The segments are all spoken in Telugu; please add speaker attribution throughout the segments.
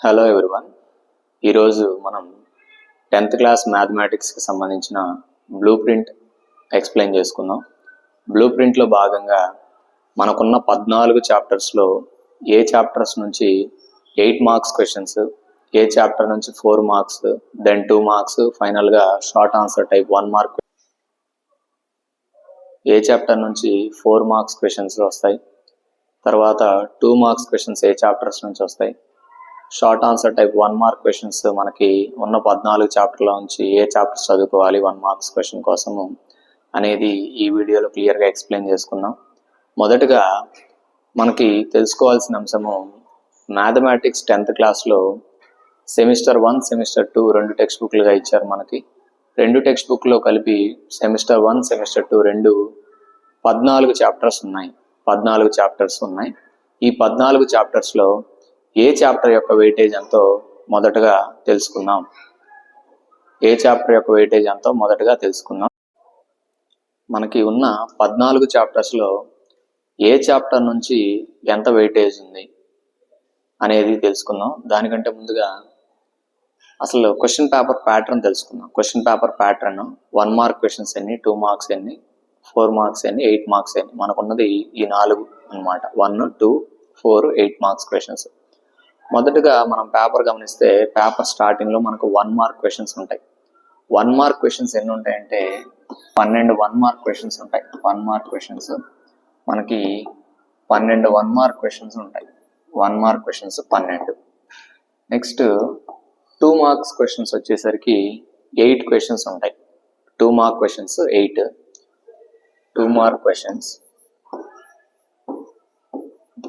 Speaker 1: Hello everyone. ఈరోజు మనం 10th క్లాస్ మ్యాథమెటిక్స్కి సంబంధించిన బ్లూ ప్రింట్ ఎక్స్ప్లెయిన్ చేసుకుందాం. బ్లూ ప్రింట్లో భాగంగా మనకున్న 14 చాప్టర్స్లో ఏ చాప్టర్స్ నుంచి 8 మార్క్స్ క్వశ్చన్స్, ఏ చాప్టర్ నుంచి 4 మార్క్స్, దెన్ 2 మార్క్స్, ఫైనల్గా షార్ట్ ఆన్సర్ టైప్ 1 మార్క్, ఏ చాప్టర్ నుంచి 4 మార్క్స్ క్వశ్చన్స్ వస్తాయి, తర్వాత 2 మార్క్స్ క్వశ్చన్స్ ఏ చాప్టర్స్ నుంచి వస్తాయి, short answer type 1 mark questions మనకి ఉన్న 14 చాప్టర్ల నుంచి ఏ చాప్టర్స్ చదువుకోవాలి 1 మార్క్స్ క్వశ్చన్ కోసము అనేది ఈ వీడియోలో క్లియర్గా ఎక్స్ప్లెయిన్ చేసుకుందాం. మొదటగా మనకి తెలుసుకోవాల్సిన అంశము మ్యాథమెటిక్స్ 10th క్లాస్లో సెమిస్టర్ 1, సెమిస్టర్ 2 2 టెక్స్ట్ బుక్లుగా ఇచ్చారు. మనకి 2 టెక్స్ట్ బుక్లో కలిపి సెమిస్టర్ 1, సెమిస్టర్ 2 రెండు 14 చాప్టర్స్ ఉన్నాయి. 14 చాప్టర్స్ ఉన్నాయి. ఈ 14 చాప్టర్స్లో ఏ చాప్టర్ యొక్క వెయిటేజ్ ఎంతో మొదటగా తెలుసుకుందాం. మనకి ఉన్న 14 చాప్టర్స్లో ఏ చాప్టర్ నుంచి ఎంత వెయిటేజ్ ఉంది అనేది తెలుసుకుందాం. దానికంటే ముందుగా అసలు క్వశ్చన్ పేపర్ ప్యాటర్న్ తెలుసుకుందాం. Question paper pattern 1 mark questions ఎన్ని, 2 మార్క్స్ ఎన్ని, 4 మార్క్స్ ఎన్ని, 8 మార్క్స్ ఎన్ని, మనకున్నది ఈ 4 అన్నమాట. 1, 2, 4, 8 మార్క్స్ క్వశ్చన్స్. మొదటగా మనం పేపర్ గమనిస్తే పేపర్ స్టార్టింగ్లో మనకు 1 మార్క్ క్వశ్చన్స్ ఉంటాయి. 1 మార్క్ క్వశ్చన్స్ ఎన్ని ఉంటాయంటే 12 1 మార్క్ క్వశ్చన్స్ ఉంటాయి. 1 మార్క్ క్వశ్చన్స్ మనకి 12 1 మార్క్ క్వశ్చన్స్ ఉంటాయి. 1 mark questions 12. Next 2 marks questions వచ్చేసరికి 8 క్వశ్చన్స్ ఉంటాయి. 2 mark questions 8. 2 mark questions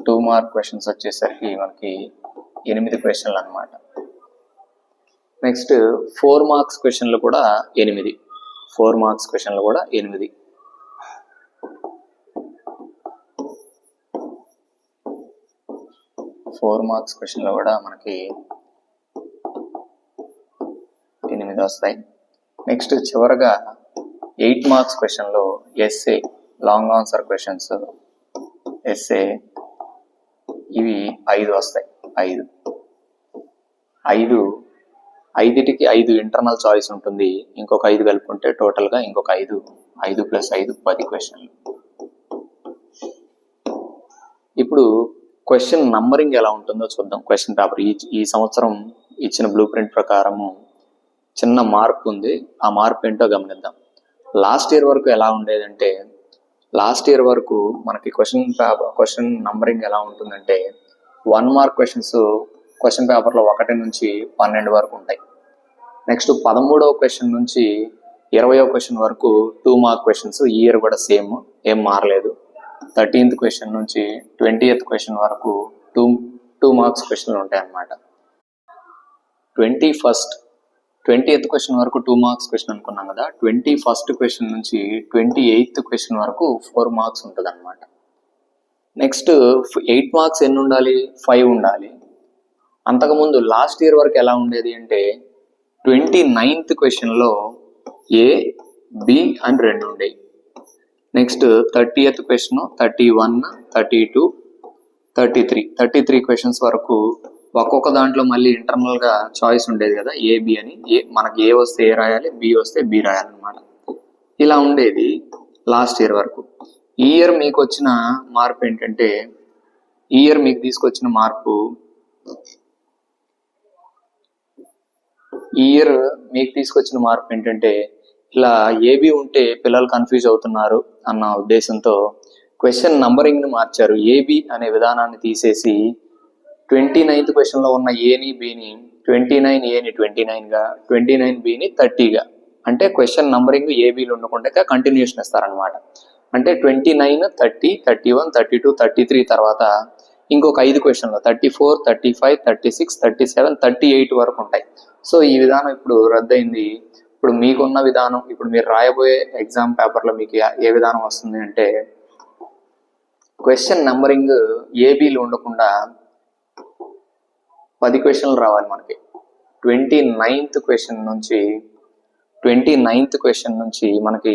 Speaker 1: 2 mark questions వచ్చేసరికి మనకి 8 క్వశ్చన్లు అన్నమాట. నెక్స్ట్ 4 మార్క్స్ క్వశ్చన్లు కూడా 8. 4 మార్క్స్ క్వశ్చన్లు కూడా 8. ఫోర్ మార్క్స్ క్వశ్చన్లు కూడా మనకి 8 వస్తాయి. నెక్స్ట్ చివరగా 8 మార్క్స్ క్వశ్చన్లో SA, long answer questions SA ఇవి 5 వస్తాయి. 5టికి 5 ఇంటర్నల్ చాయిస్ ఉంటుంది. ఇంకొక 5 కలుపుకుంటే టోటల్గా ఇంకొక 5 + 5 10 క్వశ్చన్లు. ఇప్పుడు క్వశ్చన్ నంబరింగ్ ఎలా ఉంటుందో చూద్దాం. క్వశ్చన్ పేపర్ ఈ సంవత్సరం ఇచ్చిన బ్లూ ప్రింట్ ప్రకారము చిన్న మార్పు ఉంది. ఆ మార్పు ఏంటో గమనిద్దాం. లాస్ట్ ఇయర్ వరకు ఎలా ఉండేదంటే, లాస్ట్ ఇయర్ వరకు మనకి క్వశ్చన్ నంబరింగ్ ఎలా ఉంటుందంటే 1 మార్క్ క్వశ్చన్స్ క్వశ్చన్ పేపర్లో 1 నుంచి 12 వరకు ఉంటాయి. నెక్స్ట్ 13వ క్వశ్చన్ నుంచి 20వ క్వశ్చన్ వరకు 2 మార్క్ క్వశ్చన్స్. ఈ ఇయర్ కూడా సేమ్, ఏం మారలేదు. 13th క్వశ్చన్ నుంచి 20th క్వశ్చన్ వరకు 2 మార్క్స్ క్వశ్చన్లు ఉంటాయి అన్నమాట. 20th క్వశ్చన్ వరకు 2 మార్క్స్ క్వశ్చన్ అనుకున్నాం కదా. 21st క్వశ్చన్ నుంచి 28th క్వశ్చన్ వరకు 4 మార్క్స్ ఉంటుంది అనమాట. నెక్స్ట్ 8 మార్క్స్ ఎన్ని ఉండాలి? 5 ఉండాలి. అంతకుముందు లాస్ట్ ఇయర్ వరకు ఎలా ఉండేది అంటే 29th క్వశ్చన్లో ఏ, బి అని 2 ఉండేవి. నెక్స్ట్ 30th క్వశ్చన్ 31, 32, 33 క్వశ్చన్స్ వరకు ఒక్కొక్క దాంట్లో మళ్ళీ ఇంటర్నల్గా చాయిస్ ఉండేది కదా, ఏ బి అని. మనకి ఏ వస్తే ఏ రాయాలి, బి వస్తే బి రాయాలన్నమాట. ఇలా ఉండేది లాస్ట్ ఇయర్ వరకు. ఈ ఇయర్ మీకు వచ్చిన మార్పు ఏంటంటే, ఈ ఇయర్ మీకు తీసుకొచ్చిన మార్పు ఏంటంటే ఇలా ఏబి ఉంటే పిల్లలు కన్ఫ్యూజ్ అవుతున్నారు అన్న ఉద్దేశంతో క్వశ్చన్ నంబరింగ్ని మార్చారు. ఏబి అనే విధానాన్ని తీసేసి 29th క్వశ్చన్లో ఉన్న ఏని, బిని 29 29గా, 29బిని 30గా, అంటే క్వశ్చన్ నంబరింగ్ ఏబీలు ఉండకుండా కంటిన్యూషన్ ఇస్తారనమాట. అంటే 29, 30, 31, 32, 33 తర్వాత ఇంకొక 5 క్వశ్చన్లు 34, 35, 36, 37, 38 వరకు ఉంటాయి. సో ఈ విధానం ఇప్పుడు రద్దయింది. ఇప్పుడు మీకున్న విధానం, ఇప్పుడు మీరు రాయబోయే ఎగ్జామ్ పేపర్లో మీకు ఏ విధానం వస్తుంది అంటే, క్వశ్చన్ నంబరింగ్ ఏబీలు ఉండకుండా 10 క్వశ్చన్లు రావాలి మనకి. 29th క్వశ్చన్ నుంచి మనకి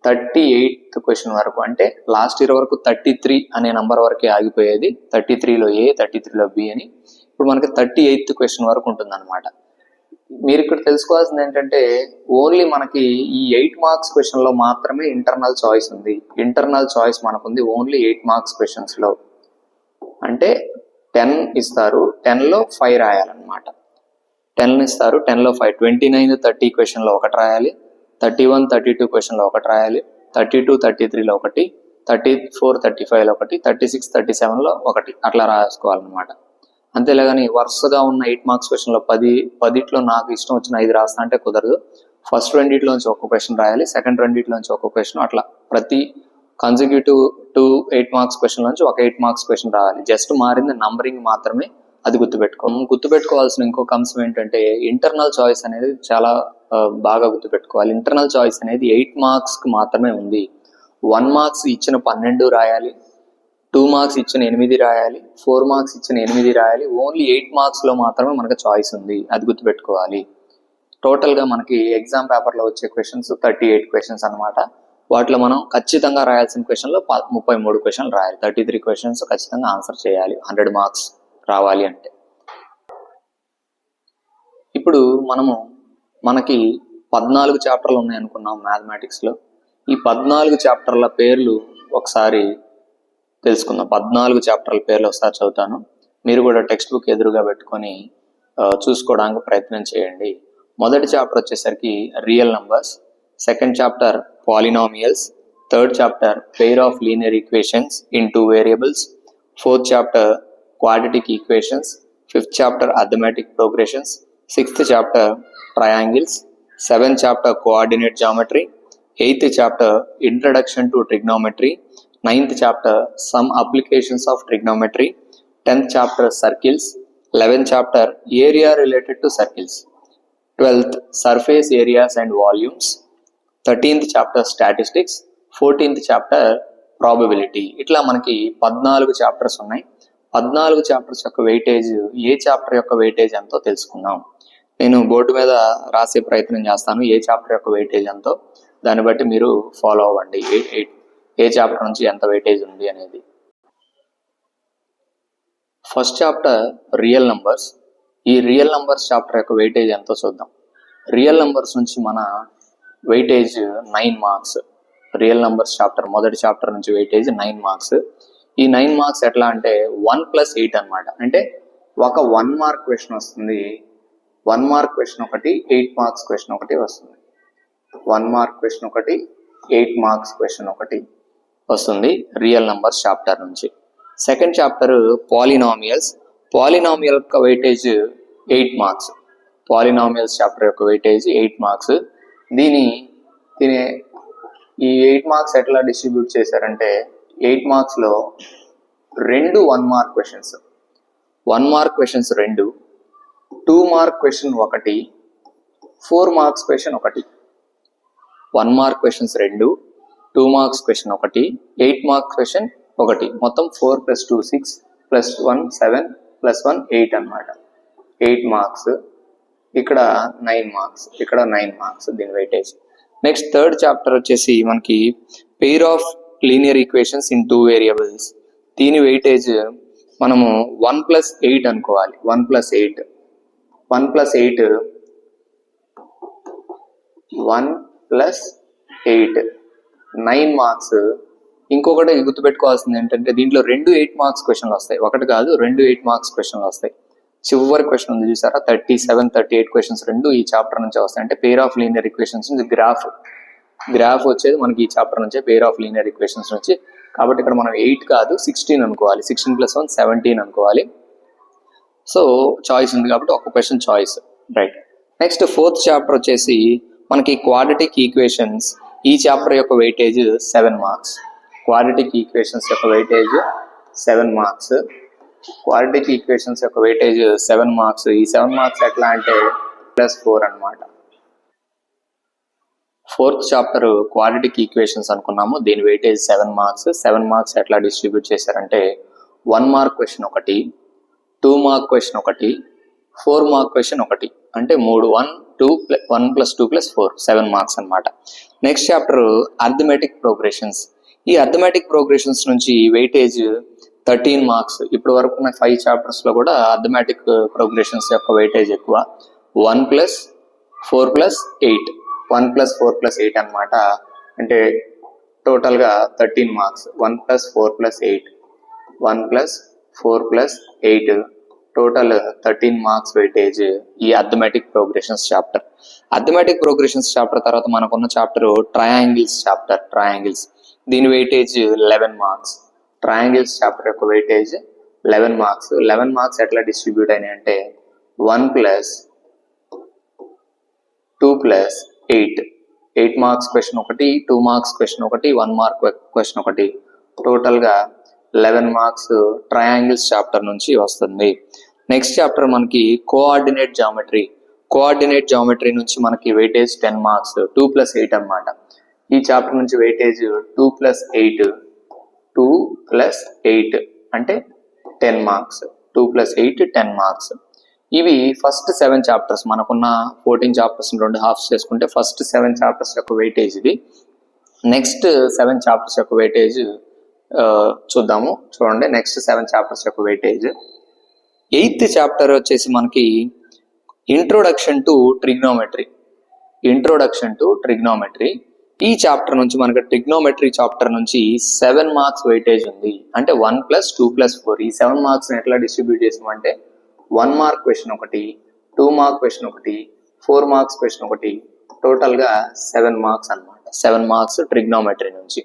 Speaker 1: 38th క్వశ్చన్ వరకు, అంటే లాస్ట్ ఇయర్ వరకు 33 అనే నంబర్ వరకే ఆగిపోయేది. 33లో ఏ, 33లో బి అని. ఇప్పుడు మనకి 38th క్వశ్చన్ వరకు ఉంటుంది అనమాట. మీరు ఇక్కడ తెలుసుకోవాల్సింది ఏంటంటే ఓన్లీ మనకి ఈ 8 మార్క్స్ క్వశ్చన్ లో మాత్రమే ఇంటర్నల్ చాయిస్ ఉంది. ఇంటర్నల్ చాయిస్ మనకుంది ఓన్లీ 8 మార్క్స్ క్వశ్చన్స్ లో. అంటే 10 ఇస్తారు, 10 లో 5 రాయాలన్నమాట. 10 ఇస్తారు, 10 లో 5. 29, 30 క్వశ్చన్ లో ఒకటి రాయాలి, 31, 32 క్వశ్చన్ లో ఒకటి రాయాలి, 32, 33 లో ఒకటి, 34, 35 లో ఒకటి, 36, 37 లో ఒకటి, అట్లా రాసుకోవాలన్నమాట. అంతేలాగాని వరుసగా ఉన్న 8 మార్క్స్ క్వశ్చన్ లో 10 నాకు ఇష్టం వచ్చిన 5 రాస్తా అంటే కుదరదు. ఫస్ట్ రెండిట్లోంచి ఒక క్వశ్చన్ రాయాలి, సెకండ్ రెండిట్లోంచి ఒక క్వశ్చన్, అట్లా ప్రతి కన్సిక్యూటివ్ 8 మార్క్స్ క్వశ్చన్ నుంచి ఒక 8 మార్క్స్ క్వశ్చన్ రావాలి. జస్ట్ మారింది నంబరింగ్ మాత్రమే, అది గుర్తుపెట్టుకోవాల్సిన ఇంకొక అంశం ఏంటంటే ఇంటర్నల్ చాయిస్ అనేది చాలా బాగా గుర్తుపెట్టుకోవాలి. ఇంటర్నల్ చాయిస్ అనేది 8 మార్క్స్ కి మాత్రమే ఉంది. 1 మార్క్స్ ఇచ్చిన 12 రాయాలి, 2 మార్క్స్ ఇచ్చిన 8 రాయాలి, 4 మార్క్స్ ఇచ్చిన 8 రాయాలి. ఓన్లీ 8 మార్క్స్ లో మాత్రమే మనకు చాయిస్ ఉంది, అది గుర్తుపెట్టుకోవాలి. టోటల్ గా మనకి ఎగ్జామ్ పేపర్ లో వచ్చే క్వశ్చన్స్ 38 క్వశ్చన్స్ అనమాట. వాటిలో మనం ఖచ్చితంగా రాయాల్సిన క్వశ్చన్ లో 33 క్వశ్చన్లు రాయాలి. 33 క్వశ్చన్స్ ఖచ్చితంగా ఆన్సర్ చేయాలి 100 మార్క్స్ రావాలి అంటే. ఇప్పుడు మనకి 14 చాప్టర్లు ఉన్నాయి అనుకున్నాం మ్యాథమెటిక్స్ లో. ఈ 14 చాప్టర్ల పేర్లు ఒకసారి తెలుసుకుందాం. 14 చాప్టర్ల పేర్లు ఒకసారి చదువుతాను, మీరు కూడా టెక్స్ట్ బుక్ ఎదురుగా పెట్టుకొని చూసుకోవడానికి ప్రయత్నం చేయండి. మొదటి చాప్టర్ వచ్చేసరికి real numbers, second chapter polynomials, third chapter pair of linear equations in 2 variables, fourth chapter quadratic equations, fifth chapter arithmetic progressions, sixth chapter triangles, seventh chapter coordinate geometry, eighth chapter introduction to trigonometry, ninth chapter some applications of trigonometry, 10th chapter circles, 11th chapter area related to circles, 12th surface areas and volumes, 13th chapter statistics, 14th chapter probability. ఇట్లా మనకి 14 చాప్టర్స్ ఉన్నాయి. 14 చాప్టర్స్ యొక్క వెయిటేజ్, ఏ చాప్టర్ యొక్క వెయిటేజ్ ఎంతో తెలుసుకుందాం. నేను బోర్డు మీద రాసే ప్రయత్నం చేస్తాను ఏ చాప్టర్ యొక్క వెయిటేజ్ ఎంతో, దాన్ని బట్టి మీరు ఫాలో అవ్వండి ఏ చాప్టర్ నుంచి ఎంత వెయిటేజ్ ఉంది అనేది. First chapter real numbers. ఈ రియల్ నంబర్స్ చాప్టర్ యొక్క వెయిటేజ్ ఎంతో చూద్దాం. రియల్ నంబర్స్ నుంచి మన weightage 9 marks. Real numbers chapter మొదటి చాప్టర్ నుంచి వెయిటేజ్ 9 మార్క్స్. ఈ 9 మార్క్స్ ఎట్లా అంటే 1+8 అనమాట. అంటే ఒక 1 మార్క్ క్వశ్చన్ వస్తుంది, 1 మార్క్ క్వశ్చన్ ఒకటి, 8 మార్క్స్ క్వశ్చన్ ఒకటి వస్తుంది. 1 మార్క్ క్వశ్చన్ ఒకటి, 8 మార్క్స్ క్వశ్చన్ ఒకటి వస్తుంది రియల్ నంబర్స్ చాప్టర్ నుంచి. Second chapter polynomials. పాలినామియల్ యొక్క వెయిటేజ్ 8 మార్క్స్. పాలినామియల్స్ చాప్టర్ యొక్క వెయిటేజ్ 8 మార్క్స్. దీని ఈ 8 మార్క్స్ ఎట్లా డిస్ట్రిబ్యూట్ చేశారంటే 8 మార్క్స్ లో 2 1 mark questions, 1 mark questions 2, 2 mark question 1, 4 marks question 1. 1 mark questions 2, 2 marks question 1, 8 marks question 1. మొత్తం 4 + 2 6 + 1 7 + 1 8 అనమాట. 8 మార్క్స్. ఇక్కడ 9 మార్క్స్, ఇక్కడ 9 మార్క్స్ దీని వెయిటేజ్. నెక్స్ట్ థర్డ్ చాప్టర్ వచ్చేసి మనకి pair of linear equations in 2 variables. దీని వెయిటేజ్ మనము 1+8 అనుకోవాలి. 1+8 9 మార్క్స్. ఇంకొకటి గుర్తుపెట్టుకోవాల్సింది ఏంటంటే దీంట్లో 2 8 మార్క్స్ క్వశ్చన్లు వస్తాయి, ఒకటి కాదు 2 8 మార్క్స్ క్వశ్చన్లు వస్తాయి. చివరి క్వశ్చన్ ఉంది చూసారా 37 38 క్వశ్చన్స్ 2 ఈ చాప్టర్ నుంచే వస్తాయి. అంటే పెయిర్ ఆఫ్ లీనియర్ ఈక్వేషన్స్ నుంచి గ్రాఫ్ వచ్చేది మనకి ఈ చాప్టర్ నుంచే, పెయిర్ ఆఫ్ లీనియర్ ఈక్వేషన్స్ నుంచి. కాబట్టి ఇక్కడ మనం 8 కాదు 16 అనుకోవాలి. 16 + 1 17 అనుకోవాలి. సో చాయిస్ ఉంది కాబట్టి ఒక question choice, right. Next fourth chapter వచ్చేసి మనకి క్వాడ్రాటిక్ ఈక్వేషన్స్. ఈ చాప్టర్ యొక్క వెయిటేజ్ 7 మార్క్స్. క్వాడ్రాటిక్ ఈక్వేషన్స్ యొక్క వెయిటేజ్ 7 మార్క్స్. క్వాడ్రాటిక్ ఈక్వేషన్స్ యొక్క వెయిటేజ్ 7 మార్క్స్. ఈ 7 మార్క్స్ ఎట్లా అంటే +4 అనమాట. ఫోర్త్ చాప్టర్ క్వాడ్రాటిక్ ఈక్వేషన్స్ అనుకున్నాము, దీని వెయిటేజ్ 7 మార్క్స్. 7 మార్క్స్ ఎట్లా డిస్ట్రిబ్యూట్ చేశారంటే 1 mark question 1, 2 mark question 1, 4 mark question 1. అంటే 3 1 + 2 + 4 7 మార్క్స్ అనమాట. Next chapter arithmetic progressions. ఈ అర్థమెటిక్ ప్రోగ్రెషన్స్ నుంచి వెయిటేజ్ 13 మార్క్స్. ఇప్పుడు వరకు ఉన్న 5 చాప్టర్స్ లో కూడా అథమెటిక్ ప్రోగ్రెషన్స్ యొక్క వెయిటేజ్ ఎక్కువ. 1 + 4 + 8 1 + 4 + 8 అనమాట. అంటే టోటల్ గా 13 మార్క్స్. 1 + 4 + 8 1 + 4 + 8 టోటల్ 13 మార్క్స్ వెయిటేజ్ ఈ arithmetic progressions chapter. Arithmetic progressions chapter తర్వాత మనకున్న చాప్టర్ ట్రయాంగిల్స్ చాప్టర్. ట్రయాంగిల్స్ దీని వెయిటేజ్ 11 మార్క్స్. ట్రయాంగిల్స్ చాప్టర్ యొక్క వెయిటేజ్ 11 మార్క్స్. 11 మార్క్స్ ఎట్లా డిస్ట్రిబ్యూట్ అయినాయి అంటే 1 + 2 + 8 8 మార్క్స్ క్వశ్చన్ ఒకటి, 2 మార్క్స్ క్వశ్చన్ ఒకటి, 1 మార్క్ క్వశ్చన్ ఒకటి, టోటల్ గా 11 మార్క్స్ ట్రయాంగిల్స్ చాప్టర్ నుంచి వస్తుంది. నెక్స్ట్ చాప్టర్ మనకి కోఆర్డినేట్ జామెట్రీ. కోఆర్డినేట్ జామెట్రీ నుంచి మనకి వెయిటేజ్ 10 మార్క్స్. 2 + 8 అన్నమాట. ఈ చాప్టర్ నుంచి వెయిటేజ్ 2 + 8 2 + 8 అంటే 10 మార్క్స్. 2 + 8 10 మార్క్స్. ఇవి ఫస్ట్ 7 చాప్టర్స్. మనకున్న 14 చాప్టర్స్ 2 హాఫ్స్ చేసుకుంటే ఫస్ట్ 7 చాప్టర్స్ యొక్క వెయిటేజ్ ఇది. నెక్స్ట్ 7 చాప్టర్స్ యొక్క వెయిటేజ్ చూద్దాము. చూడండి నెక్స్ట్ 7 చాప్టర్స్ యొక్క వెయిటేజ్. 8th చాప్టర్ వచ్చేసి మనకి introduction to trigonometry. Introduction to trigonometry. ఈ చాప్టర్ నుంచి మనకి ట్రిగ్నోమెట్రీ చాప్టర్ నుంచి 7 మార్క్స్ వెయిటేజ్ ఉంది. అంటే 1 + 2 + 4 ఈ 7 మార్క్స్ ఎట్లా డిస్ట్రిబ్యూట్ చేసామంటే 1 మార్క్ క్వశ్చన్ ఒకటి, 2 మార్క్ క్వశ్చన్ ఒకటి, 4 మార్క్స్ క్వశ్చన్ ఒకటి, టోటల్ గా 7 మార్క్స్ అనమాట. 7 మార్క్స్ ట్రిగ్నోమెట్రీ నుంచి.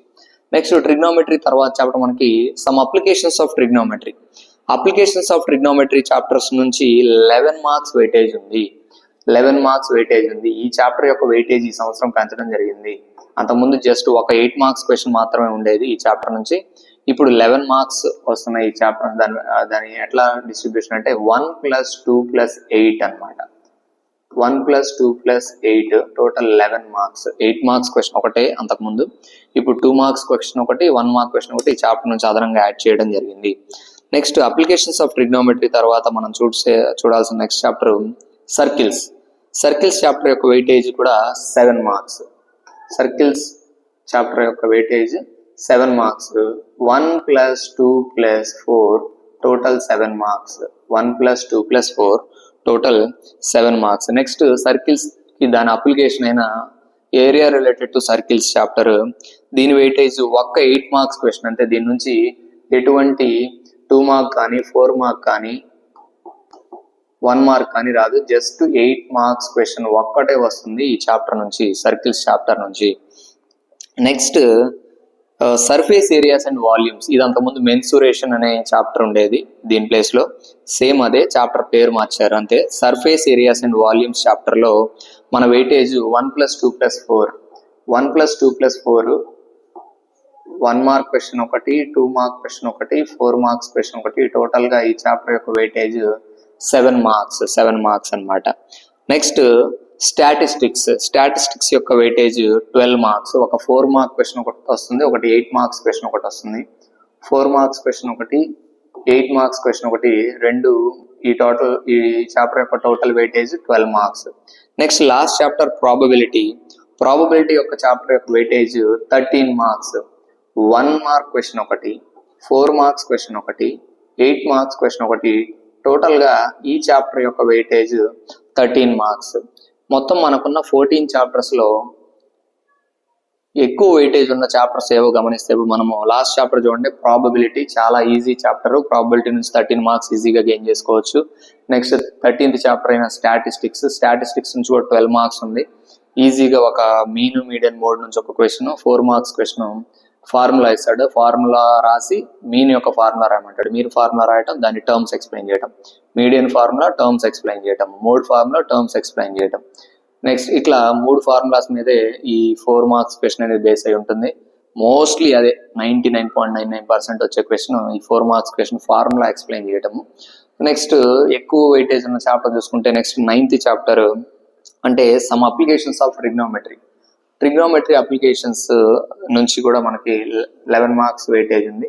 Speaker 1: నెక్స్ట్ ట్రిగ్నోమెట్రీ తర్వాత చాప్టర్ మనకి some applications of trigonometry. Applications of trigonometry chapters నుంచి 11 మార్క్స్ వెయిటేజ్ ఉంది. 11 మార్క్స్ వెయిటేజ్ ఉంది. ఈ చాప్టర్ యొక్క వెయిటేజ్ ఈ సంవత్సరం పెంచడం జరిగింది. అంతకుముందు జస్ట్ ఒక 8 మార్క్స్ క్వశ్చన్ మాత్రమే ఉండేది ఈ చాప్టర్ నుంచి. ఇప్పుడు 11 మార్క్స్ వస్తున్నాయి ఈ చాప్టర్. దాని ఎట్లా డిస్ట్రిబ్యూషన్ అంటే 1 + 2 + 8 అనమాట. 1 + 2 + 8 టోటల్ 11 మార్క్స్. 8 మార్క్స్ క్వశ్చన్ ఒకటే అంతకుముందు. ఇప్పుడు 2 మార్క్స్ క్వశ్చన్ ఒకటి, 1 మార్క్ క్వశ్చన్ ఒకటి ఈ చాప్టర్ నుంచి అదనంగా యాడ్ చేయడం జరిగింది. నెక్స్ట్ అప్లికేషన్స్ ఆఫ్ ట్రిగ్నోమెట్రీ తర్వాత మనం చూడాల్సిన next chapter circles. Circles chapter యొక్క వెయిటేజ్ కూడా 7 మార్క్స్. సర్కిల్స్ చాప్టర్ యొక్క weightage 7 marks. 1 + 2 + 4 total 7 marks. 1 + 2 + 4 total 7 marks. Next circles కి దాని అప్లికేషన్ అయిన area related to circles chapter. దీని వెయిటేజ్ ఒక్క 8 మార్క్స్ క్వశ్చన్. అంటే దీని నుంచి ఎటువంటి 2 మార్క్ కానీ 4 మార్క్ కానీ 1 మార్క్ కానీ రాదు. జస్ట్ 8 మార్క్స్ క్వశ్చన్ ఒక్కటే వస్తుంది ఈ చాప్టర్ నుంచి, సర్కిల్స్ చాప్టర్ నుంచి. Next surface areas and volumes. ఇది అంతకుముందు మెన్సురేషన్ అనే చాప్టర్ ఉండేది. దీని ప్లేస్ లో సేమ్ అదే చాప్టర్ పేరు మార్చారు అంతే. Surface areas and volumes chapter లో మన వెయిటేజ్ 1 + 2 + 4 1 + 2 + 4 1 మార్క్ క్వశ్చన్ ఒకటి, 2 మార్క్ క్వశ్చన్ ఒకటి, 4 మార్క్స్ క్వశ్చన్ ఒకటి, టోటల్ గా ఈ చాప్టర్ యొక్క వెయిటేజ్ 7 మార్క్స్. 7 మార్క్స్ అనమాట. Next statistics. స్టాటిస్టిక్స్ యొక్క వెయిటేజ్ 12 మార్క్స్. ఒక 4 మార్క్ క్వశ్చన్ ఒకటి వస్తుంది, ఒకటి 8 మార్క్స్ క్వశ్చన్ ఒకటి వస్తుంది. 4 మార్క్స్ క్వశ్చన్ ఒకటి, 8 మార్క్స్ క్వశ్చన్ ఒకటి, రెండు ఈ చాప్టర్ యొక్క total weightage 12 marks. Next last chapter probability. Probability యొక్క చాప్టర్ యొక్క వెయిటేజ్ 13 మార్క్స్. 1 మార్క్ క్వశ్చన్ ఒకటి, 4 మార్క్స్ క్వశ్చన్ ఒకటి, 8 మార్క్స్ క్వశ్చన్ ఒకటి, టోటల్ గా ఈ చాప్టర్ యొక్క వెయిటేజ్ 13 మార్క్స్. మొత్తం మనకున్న 14 చాప్టర్స్ లో ఎక్కువ వెయిటేజ్ ఉన్న చాప్టర్స్ ఏవో గమనిస్తే ఇప్పుడు మనము లాస్ట్ చాప్టర్ చూడండి, ప్రాబబిలిటీ చాలా ఈజీ చాప్టర్. ప్రాబబిలిటీ నుంచి 13 మార్క్స్ ఈజీగా గెయిన్ చేసుకోవచ్చు. నెక్స్ట్ 13th చాప్టర్ అయిన స్టాటిస్టిక్స్. స్టాటిస్టిక్స్ నుంచి కూడా 12 మార్క్స్ ఉంది. ఈజీగా ఒక మీన్ మీడియన్ మోడ్ నుంచి ఒక క్వశ్చన్, 4 మార్క్స్ క్వశ్చన్ ఫార్ములా ఇస్తాడు. ఫార్ములా రాసి మీన్ యొక్క ఫార్ములా రాయమంటాడు. మీరు ఫార్ములా రాయటం, దాని టర్మ్స్ ఎక్స్ప్లెయిన్ చేయటం. మీడియన్ ఫార్ములా టర్మ్స్ ఎక్స్ప్లెయిన్ చేయటం, మోడ్ ఫార్ములా టర్మ్స్ ఎక్స్ప్లెయిన్ చేయటం. నెక్స్ట్ ఇట్లా 3 ఫార్ములాస్ మీదే ఈ 4 మార్క్స్ క్వశ్చన్ అనేది బేస్ అయి ఉంటుంది. మోస్ట్లీ అదే 99.99% వచ్చే క్వశ్చన్ ఈ 4 మార్క్స్ క్వశ్చన్ ఫార్ములా ఎక్స్ప్లెయిన్ చేయటము. నెక్స్ట్ ఎక్కువ వెయిటేజ్ ఉన్న చాప్టర్ చూసుకుంటే నెక్స్ట్ 9th చాప్టర్ అంటే some applications of trigonometry. Trigonometry applications నుంచి కూడా మనకి 11 మార్క్స్ వెయిటేజ్ ఉంది.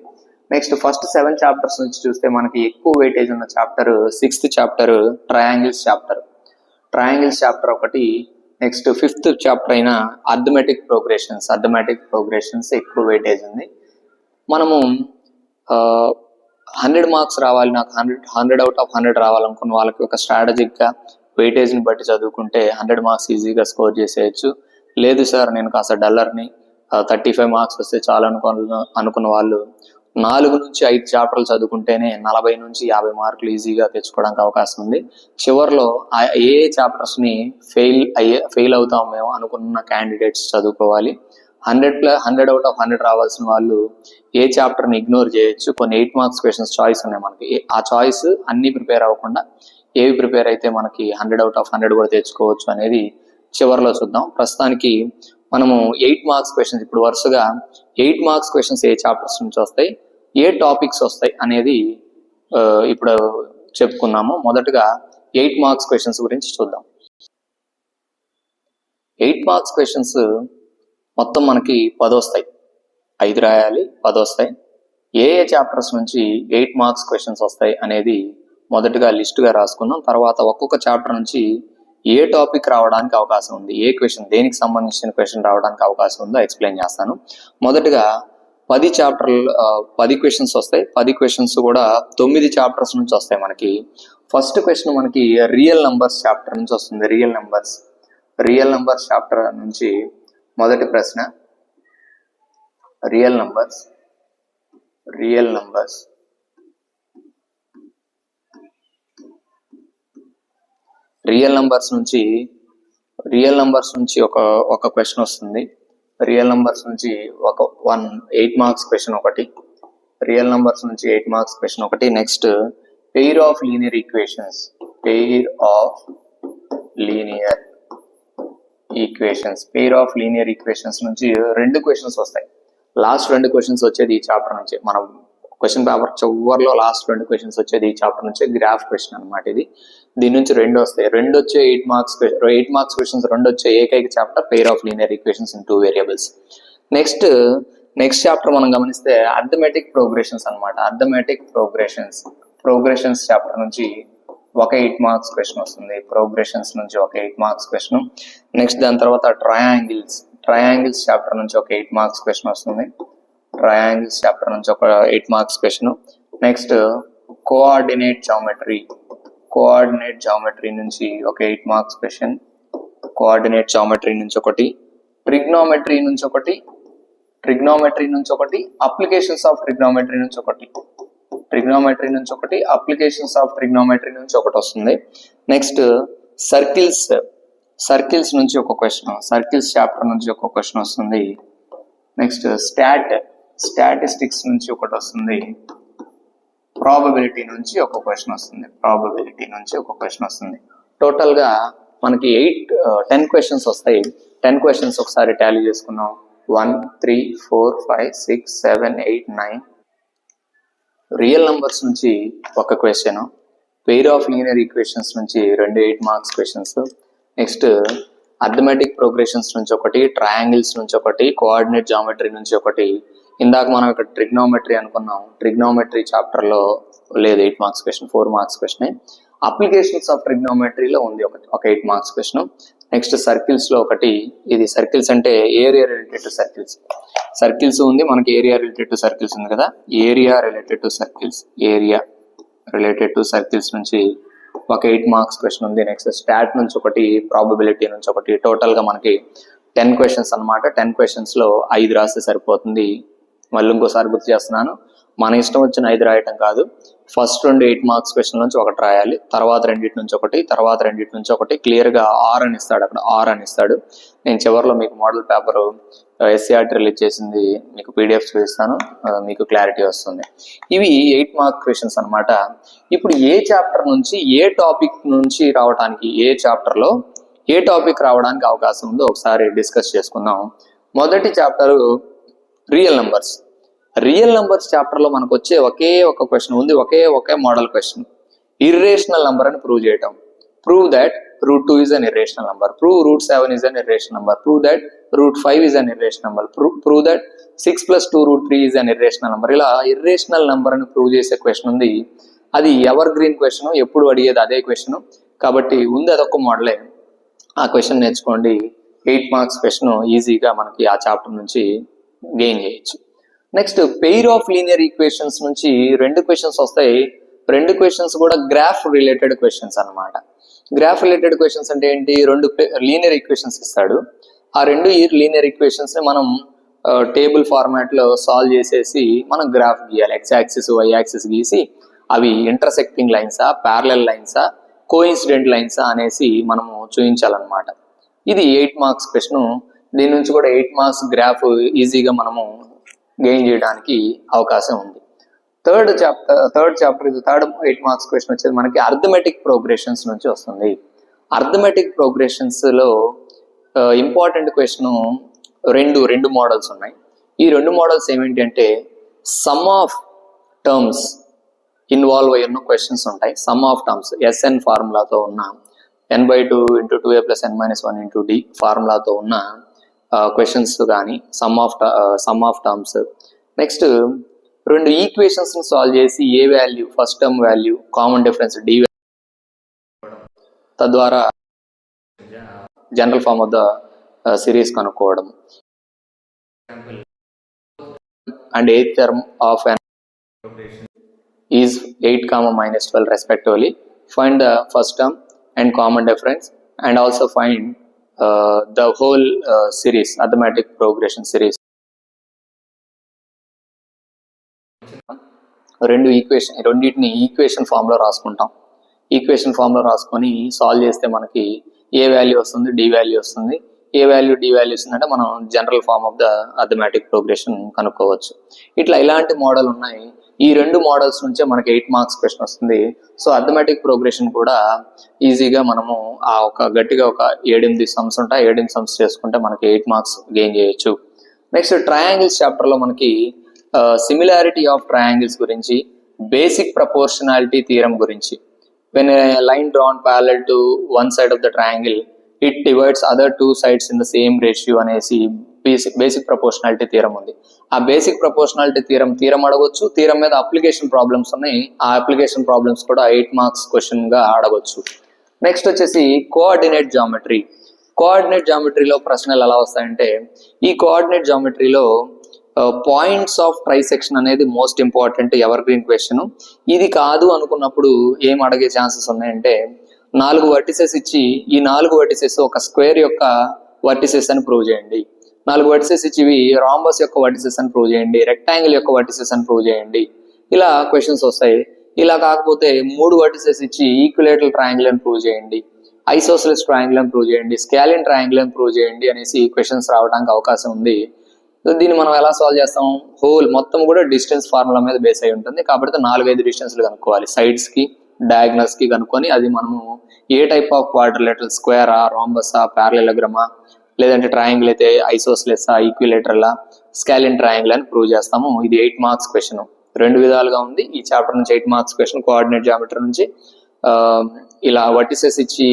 Speaker 1: నెక్స్ట్ ఫస్ట్ 7 చాప్టర్స్ నుంచి చూస్తే మనకి ఎక్కువ వెయిటేజ్ ఉన్న chapter 6th chapter triangles chapter. Triangles chapter ఒకటి. నెక్స్ట్ 5th చాప్టర్ అయిన అర్థమెటిక్ ప్రోగ్రెషన్స్ ఎక్కువ వెయిటేజ్ ఉంది. మనము 100 మార్క్స్ రావాలి, నాకు 100 అవుట్ ఆఫ్ 100 రావాలనుకున్న వాళ్ళకి ఒక స్ట్రాటజిక్గా వెయిటేజ్ని బట్టి చదువుకుంటే 100 మార్క్స్ ఈజీగా స్కోర్ చేసేయచ్చు. లేదు సార్ నేను కాస్త డల్లర్ని, 35 మార్క్స్ వస్తే చాలు అనుకున్న వాళ్ళు 4 నుంచి 5 చాప్టర్లు చదువుకుంటేనే 40 నుంచి 50 మార్కులు ఈజీగా తెచ్చుకోవడానికి అవకాశం ఉంది. చివరిలో ఏ చాప్టర్స్ని ఫెయిల్ అవుతాం మేము అనుకున్న క్యాండిడేట్స్ చదువుకోవాలి. 100 అవుట్ ఆఫ్ 100 రావాల్సిన వాళ్ళు ఏ చాప్టర్ని ఇగ్నోర్ చేయొచ్చు. కొన్ని 8 మార్క్స్ క్వశ్చన్స్ చాయిస్ ఉన్నాయి మనకి. ఆ చాయిస్ అన్ని ప్రిపేర్ అవ్వకుండా ఏవి ప్రిపేర్ అయితే మనకి 100 అవుట్ ఆఫ్ 100 కూడా తెచ్చుకోవచ్చు అనేది చివరిలో చూద్దాం. ప్రస్తుతానికి మనము 8 మార్క్స్ క్వశ్చన్స్, ఇప్పుడు వరుసగా 8 మార్క్స్ క్వశ్చన్స్ ఏ చాప్టర్స్ నుంచి వస్తాయి, ఏ టాపిక్స్ వస్తాయి అనేది ఇప్పుడు చెప్పుకున్నాము. మొదటగా 8 మార్క్స్ క్వశ్చన్స్ గురించి చూద్దాం. 8 మార్క్స్ క్వశ్చన్స్ మొత్తం మనకి 10 వస్తాయి. 5 రాయాలి, 10 వస్తాయి. ఏ చాప్టర్స్ నుంచి 8 మార్క్స్ క్వశ్చన్స్ వస్తాయి అనేది మొదటగా లిస్టుగా రాసుకుందాం. తర్వాత ఒక్కొక్క చాప్టర్ నుంచి ఏ టాపిక్ రావడానికి అవకాశం ఉంది, ఏ క్వశ్చన్, దేనికి సంబంధించిన క్వశ్చన్ రావడానికి అవకాశం ఉందో ఎక్స్ప్లెయిన్ చేస్తాను. మొదటగా 10 క్వశ్చన్స్ వస్తాయి. 10 క్వశ్చన్స్ కూడా 9 చాప్టర్స్ నుంచి వస్తాయి మనకి. ఫస్ట్ క్వశ్చన్ మనకి రియల్ నంబర్స్ చాప్టర్ నుంచి వస్తుంది. రియల్ నంబర్స్ చాప్టర్ నుంచి మొదటి ప్రశ్న, రియల్ నంబర్స్ నుంచి ఒక క్వశ్చన్ వస్తుంది. రియల్ నంబర్స్ నుంచి 8 మార్క్స్ క్వశ్చన్ ఒకటి. Next pair of linear equations నుంచి 2 క్వశ్చన్స్ వస్తాయి. లాస్ట్ 2 క్వశ్చన్స్ వచ్చేది ఈ చాప్టర్ నుంచి. మనం క్వశ్చన్ పేపర్ చివరిలో లాస్ట్ 2 క్వశ్చన్స్ వచ్చేది ఈ చాప్టర్ నుంచి. గ్రాఫ్ క్వశ్చన్ అనమాట ఇది. దీని నుంచి 2 వస్తాయి. 2 వచ్చే 8 మార్క్స్ క్వశ్చన్స్ 2 వచ్చే ఏకైక chapter pair of linear equations in 2 variables. Next chapter మనం గమనిస్తే అర్థమెటిక్ ప్రోగ్రెషన్స్ అనమాట. ప్రోగ్రెషన్స్ చాప్టర్ నుంచి ఒక 8 మార్క్స్ క్వశ్చన్ వస్తుంది. ప్రోగ్రెషన్స్ నుంచి ఒక 8 మార్క్స్ క్వశ్చన్. నెక్స్ట్ దాని తర్వాత ట్రయాంగిల్స్ చాప్టర్ నుంచి ఒక 8 మార్క్స్ క్వశ్చన్ వస్తుంది. నెక్స్ట్ కోఆర్డినేట్ జామెట్రీ నుంచి ఒక 8 మార్క్స్ క్వశ్చన్. ట్రిగ్నోమెట్రీ నుంచి ఒకటి, అప్లికేషన్స్ ఆఫ్ ట్రిగ్నోమెట్రీ నుంచి ఒకటి వస్తుంది. నెక్స్ట్ సర్కిల్స్ నుంచి ఒక క్వశ్చన్, సర్కిల్స్ చాప్టర్ నుంచి ఒక క్వశ్చన్ వస్తుంది. నెక్స్ట్ స్టాటిస్టిక్స్ నుంచి ఒకటి వస్తుంది. ప్రాబబిలిటీ నుంచి ఒక క్వశ్చన్ వస్తుంది. టోటల్ గా మనకి 10 క్వశ్చన్స్ వస్తాయి. 10 క్వశ్చన్స్ ఒకసారి టాలీ చేసుకున్నాం. 1 3 4 5 6 7 8 9. రియల్ నంబర్స్ నుంచి ఒక question, pair of linear equations నుంచి 2 8 marks questions. Next arithmetic progressions నుంచి ఒకటి, ట్రయాంగిల్స్ నుంచి ఒకటి, కోఆర్డినేట్ జామెట్రీ నుంచి ఒకటి. ఇందాక మనం ఇక్కడ ట్రిగ్నోమెట్రీ అనుకున్నాం. ట్రిగ్నోమెట్రీ చాప్టర్ లో లేదు 8 marks question, 4 marks question. Applications of ట్రిగ్నోమెట్రీలో ఉంది ఒక 8 మార్క్స్ క్వశ్చన్. నెక్స్ట్ సర్కిల్స్ లో ఒకటి. ఇది సర్కిల్స్ అంటే ఏరియా రిలేటెడ్ టు సర్కిల్స్ ఉంది మనకి. ఏరియా రిలేటెడ్ టు సర్కిల్స్ ఉంది కదా. ఏరియా రిలేటెడ్ టు సర్కిల్స్ నుంచి ఒక 8 మార్క్స్ క్వశ్చన్ ఉంది. నెక్స్ట్ స్టాట్ నుంచి ఒకటి, ప్రాబబిలిటీ నుంచి ఒకటి. టోటల్ గా మనకి 10 క్వశ్చన్స్ అనమాట. 10 క్వశ్చన్స్ లో 5 రాస్తే సరిపోతుంది. మళ్ళీ ఇంకోసారి గుర్తు చేస్తున్నాను, మన ఇష్టం వచ్చిన 5 రాయటం కాదు. ఫస్ట్ 2 8 మార్క్స్ క్వశ్చన్ నుంచి ఒకటి రాయాలి, తర్వాత 2 నుంచి ఒకటి. క్లియర్ గా ఆర్ అని ఇస్తాడు. నేను చివరిలో మీకు మోడల్ పేపర్ SCRT రిలీజ్ చేసింది మీకు PDF చూపిస్తాను, మీకు క్లారిటీ వస్తుంది. ఇవి 8 మార్క్స్ క్వశ్చన్స్ అనమాట. ఇప్పుడు ఏ చాప్టర్ నుంచి ఏ టాపిక్ నుంచి రావడానికి, ఏ చాప్టర్ లో ఏ టాపిక్ రావడానికి అవకాశం ఉందో ఒకసారి డిస్కస్ చేసుకుందాం. మొదటి చాప్టర్ రియల్ నంబర్స్ చాప్టర్ లో మనకు వచ్చే ఒకే ఒక క్వశ్చన్ ఉంది, ఒకే మోడల్ క్వశ్చన్. ఇర్రేషనల్ నంబర్ అని ప్రూవ్ చేయటం. Prove that √2 is an irrational number. Prove √7 is an irrational number. Prove that √5 is an irrational number. Prove that 6 + 2 √3 is an irrational number. ఇలా ఇర్రేషనల్ నంబర్ అని ప్రూవ్ చేసే క్వశ్చన్ ఉంది. అది ఎవర్ గ్రీన్ క్వశ్చన్, ఎప్పుడు అడిగేది అదే క్వశ్చన్ కాబట్టి ఉంది, అదొక మోడలే. ఆ క్వశ్చన్ నేర్చుకోండి. 8 మార్క్స్ క్వశ్చన్ ఈజీగా మనకి ఆ చాప్టర్ నుంచి గెయిన్ చేయొచ్చు. Next pair of linear equations నుంచి 2 క్వశ్చన్స్ వస్తాయి. 2 క్వశ్చన్స్ కూడా గ్రాఫ్ రిలేటెడ్ క్వశ్చన్స్ అన్నమాట. గ్రాఫ్ రిలేటెడ్ క్వశ్చన్స్ అంటే ఏంటి? 2 లీనియర్ ఈక్వేషన్స్ ఇస్తాడు. ఆ 2 లీనియర్ ఈక్వేషన్స్ ని మనం టేబుల్ ఫార్మాట్ లో సాల్వ్ చేసేసి మనం గ్రాఫ్ గీయాలి. ఎక్స్ యాక్సిస్ వై యాక్సిస్ గీసి అవి ఇంటర్సెక్టింగ్ లైన్సా, ప్యారలల్ లైన్సా, కోఇన్సిడెంట్ లైన్సా అనేసి మనము చూపించాలన్నమాట. ఇది 8 మార్క్స్ క్వశ్చన్. దీని నుంచి కూడా 8 మార్క్స్ గ్రాఫ్ ఈజీగా మనము గెయిన్ చేయడానికి అవకాశం ఉంది. థర్డ్ చాప్టర్ 8 మార్క్స్ క్వశ్చన్ వచ్చేది మనకి అర్థమెటిక్ ప్రోగ్రెషన్స్ నుంచి వస్తుంది. అర్థమెటిక్ ప్రోగ్రెషన్స్ లో ఇంపార్టెంట్ క్వశ్చన్ రెండు మోడల్స్ ఉన్నాయి. ఈ 2 మోడల్స్ ఏమిటి అంటే సమ్ ఆఫ్ టర్మ్స్ ఇన్వాల్వ్ అయ్యున్న క్వశ్చన్స్ ఉంటాయి. సమ్ ఆఫ్ టర్మ్స్ ఎస్ఎన్ ఫార్ములాతో ఉన్న n/2 × 2a + n-1 × d ఫార్ములాతో ఉన్న క్వశ్చన్స్ కానీ sum of terms. Next 2 equations ని సాల్వ్ చేసి a value, first term value, common difference d తద్వారా general form of the series కనుక్కోవడం. And 8th term of an is 8, -12 respectively. Find the first term and common difference and also find the whole series, arithmetic progression series. రెండింటిని ఈక్వేషన్ ఫామ్ లో రాసుకుంటాం. ఈక్వేషన్ ఫామ్ లో రాసుకొని సాల్వ్ చేస్తే మనకి ఏ వాల్యూ వస్తుంది, డి వాల్యూ వస్తుంది. ఏ వాల్యూ, డి వాల్యూ వస్తుందంటే మనం general form of the arithmetic progression కనుక్కోవచ్చు. ఇలాంటి మోడల్ ఉన్నాయి. ఈ 2 మోడల్స్ నుంచే మనకి 8 మార్క్స్ క్వశ్చన్ వస్తుంది. సో అథమెటిక్ ప్రోగ్రెషన్ కూడా ఈజీగా మనము గట్టిగా ఒక 7-8 సమ్స్ ఉంటాయి. 7-8 సమ్స్ చేసుకుంటే మనకి 8 మార్క్స్ గెయిన్ చేయొచ్చు. నెక్స్ట్ ట్రయాంగిల్స్ చాప్టర్ లో మనకి సిమిలారిటీ ఆఫ్ ట్రయాంగిల్స్ గురించి, బేసిక్ ప్రపోర్షనాలిటీ థియరం గురించి, when a line drawn parallel to one side of the triangle it divides other 2 sides in the same ratio అనేసి బేసిక్ ప్రపోర్షనాలిటీ థియరం ఉంది. ఆ బేసిక్ ప్రపోర్షనాలిటీ థియరం అడగొచ్చు. థియరం మీద అప్లికేషన్ ప్రాబ్లమ్స్ ఉన్నాయి. ఆ అప్లికేషన్ ప్రాబ్లమ్స్ కూడా 8 మార్క్స్ క్వశ్చన్ గా అడగొచ్చు. నెక్స్ట్ వచ్చేసి కోఆర్డినేట్ జామెట్రీ. కోఆర్డినేట్ జామెట్రీలో ప్రశ్నలు ఎలా వస్తాయంటే, ఈ కోఆర్డినేట్ జామెట్రీలో పాయింట్స్ ఆఫ్ ట్రైసెక్షన్ అనేది most important ever green question. ఇది కాదు అనుకున్నప్పుడు ఏం అడిగే ఛాన్సెస్ ఉన్నాయంటే, 4 వర్టిసెస్ ఇచ్చి ఈ 4 వర్టిసెస్ ఒక స్క్వేర్ యొక్క వర్టిసెస్ అని ప్రూవ్ చేయండి. 4 వర్టిసెస్ ఇచ్చి ఇవి రాంబస్ యొక్క వర్టిసెస్ అని ప్రూవ్ చేయండి, రెక్టాంగిల్ యొక్క వర్టిసెస్ అని ప్రూవ్ చేయండి. ఇలా క్వశ్చన్స్ వస్తాయి. ఇలా కాకపోతే 3 వర్టిసెస్ ఇచ్చి ఈక్విలేటరల్ ట్రయాంగిల్ అని ప్రూవ్ చేయండి, ఐసోసెలస్ ట్రయాంగిల్ అని ప్రూవ్ చేయండి, స్కాలిన్ ట్రయాంగిల్ అని ప్రూవ్ చేయండి అనేసి క్వశ్చన్స్ రావడానికి అవకాశం ఉంది. దీన్ని మనం ఎలా సాల్వ్ చేస్తాం? హోల్ మొత్తం కూడా డిస్టెన్స్ ఫార్ములా మీద బేస్ అయి ఉంటుంది. కాబట్టి 4-5 డిస్టెన్స్లు కనుక్కోవాలి. సైడ్స్ కి, డయాగ్నల్స్ కి కనుక్కొని అది మనము ఏ టైప్ ఆఫ్ క్వాడ్రిలేటరల్, స్క్వేరా, రాంబసా, ప్యారలెలోగ్రామా, లేదంటే ట్రయాంగిల్ అయితే ఐసోసెలెసా, ఈక్విలేటరలా, స్కాలిన్ ట్రయాంగిల్ అని ప్రూవ్ చేస్తాము. ఇది 8 మార్క్స్ క్వశ్చన్. 2 విధాలుగా ఉంది. ఈ చాప్టర్ నుంచి 8 మార్క్స్ క్వశ్చన్ కోఆర్డినేట్ జామెట్రీ నుంచి. ఇలా వర్టిసెస్ ఇచ్చి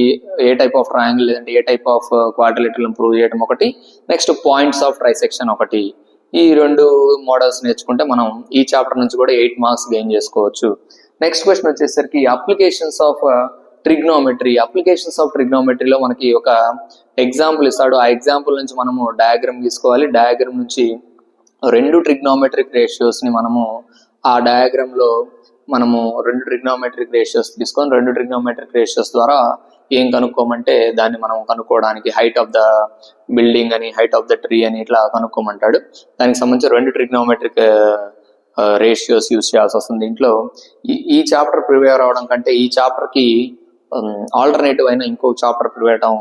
Speaker 1: ఏ టైప్ ఆఫ్ ట్రయాంగిల్ లేదంటే ఏ టైప్ ఆఫ్ క్వాడ్రిలేటరల్ ప్రూవ్ చేయడం ఒకటి, నెక్స్ట్ పాయింట్స్ ఆఫ్ ట్రైసెక్షన్ ఒకటి. ఈ 2 మోడల్స్ నేర్చుకుంటే మనం ఈ చాప్టర్ నుంచి కూడా 8 మార్క్స్ గెయిన్ చేసుకోవచ్చు. నెక్స్ట్ క్వశ్చన్ వచ్చేసరికి applications of trigonometry. Applications of ట్రిగ్నోమెట్రీలో మనకి ఒక ఎగ్జాంపుల్ ఇస్తాడు. ఆ ఎగ్జాంపుల్ నుంచి మనము డయాగ్రామ్ తీసుకోవాలి. డయాగ్రామ్ నుంచి 2 ట్రిగ్నోమెట్రిక్ రేషియోస్ ని మనము ఆ డయాగ్రామ్ లో మనము 2 ట్రిగ్నోమెట్రిక్ రేషియోస్ తీసుకొని 2 ట్రిగ్నోమెట్రిక్ రేషియోస్ ద్వారా ఏం కనుక్కోమంటే దాన్ని మనం కనుక్కోవడానికి హైట్ ఆఫ్ ద బిల్డింగ్ అని, హైట్ ఆఫ్ ద ట్రీ అని ఇట్లా కనుక్కోమంటాడు. దానికి సంబంధించి 2 ట్రిగ్నోమెట్రిక్ రేషియోస్ యూస్ చేయాల్సి వస్తుంది. దీంట్లో ఈ చాప్టర్ ప్రిపేర్ అవడం కంటే ఈ చాప్టర్ కి ఆల్టర్నేటివ్ అయిన ఇంకో చాప్టర్ ప్రిపేర్ అవడం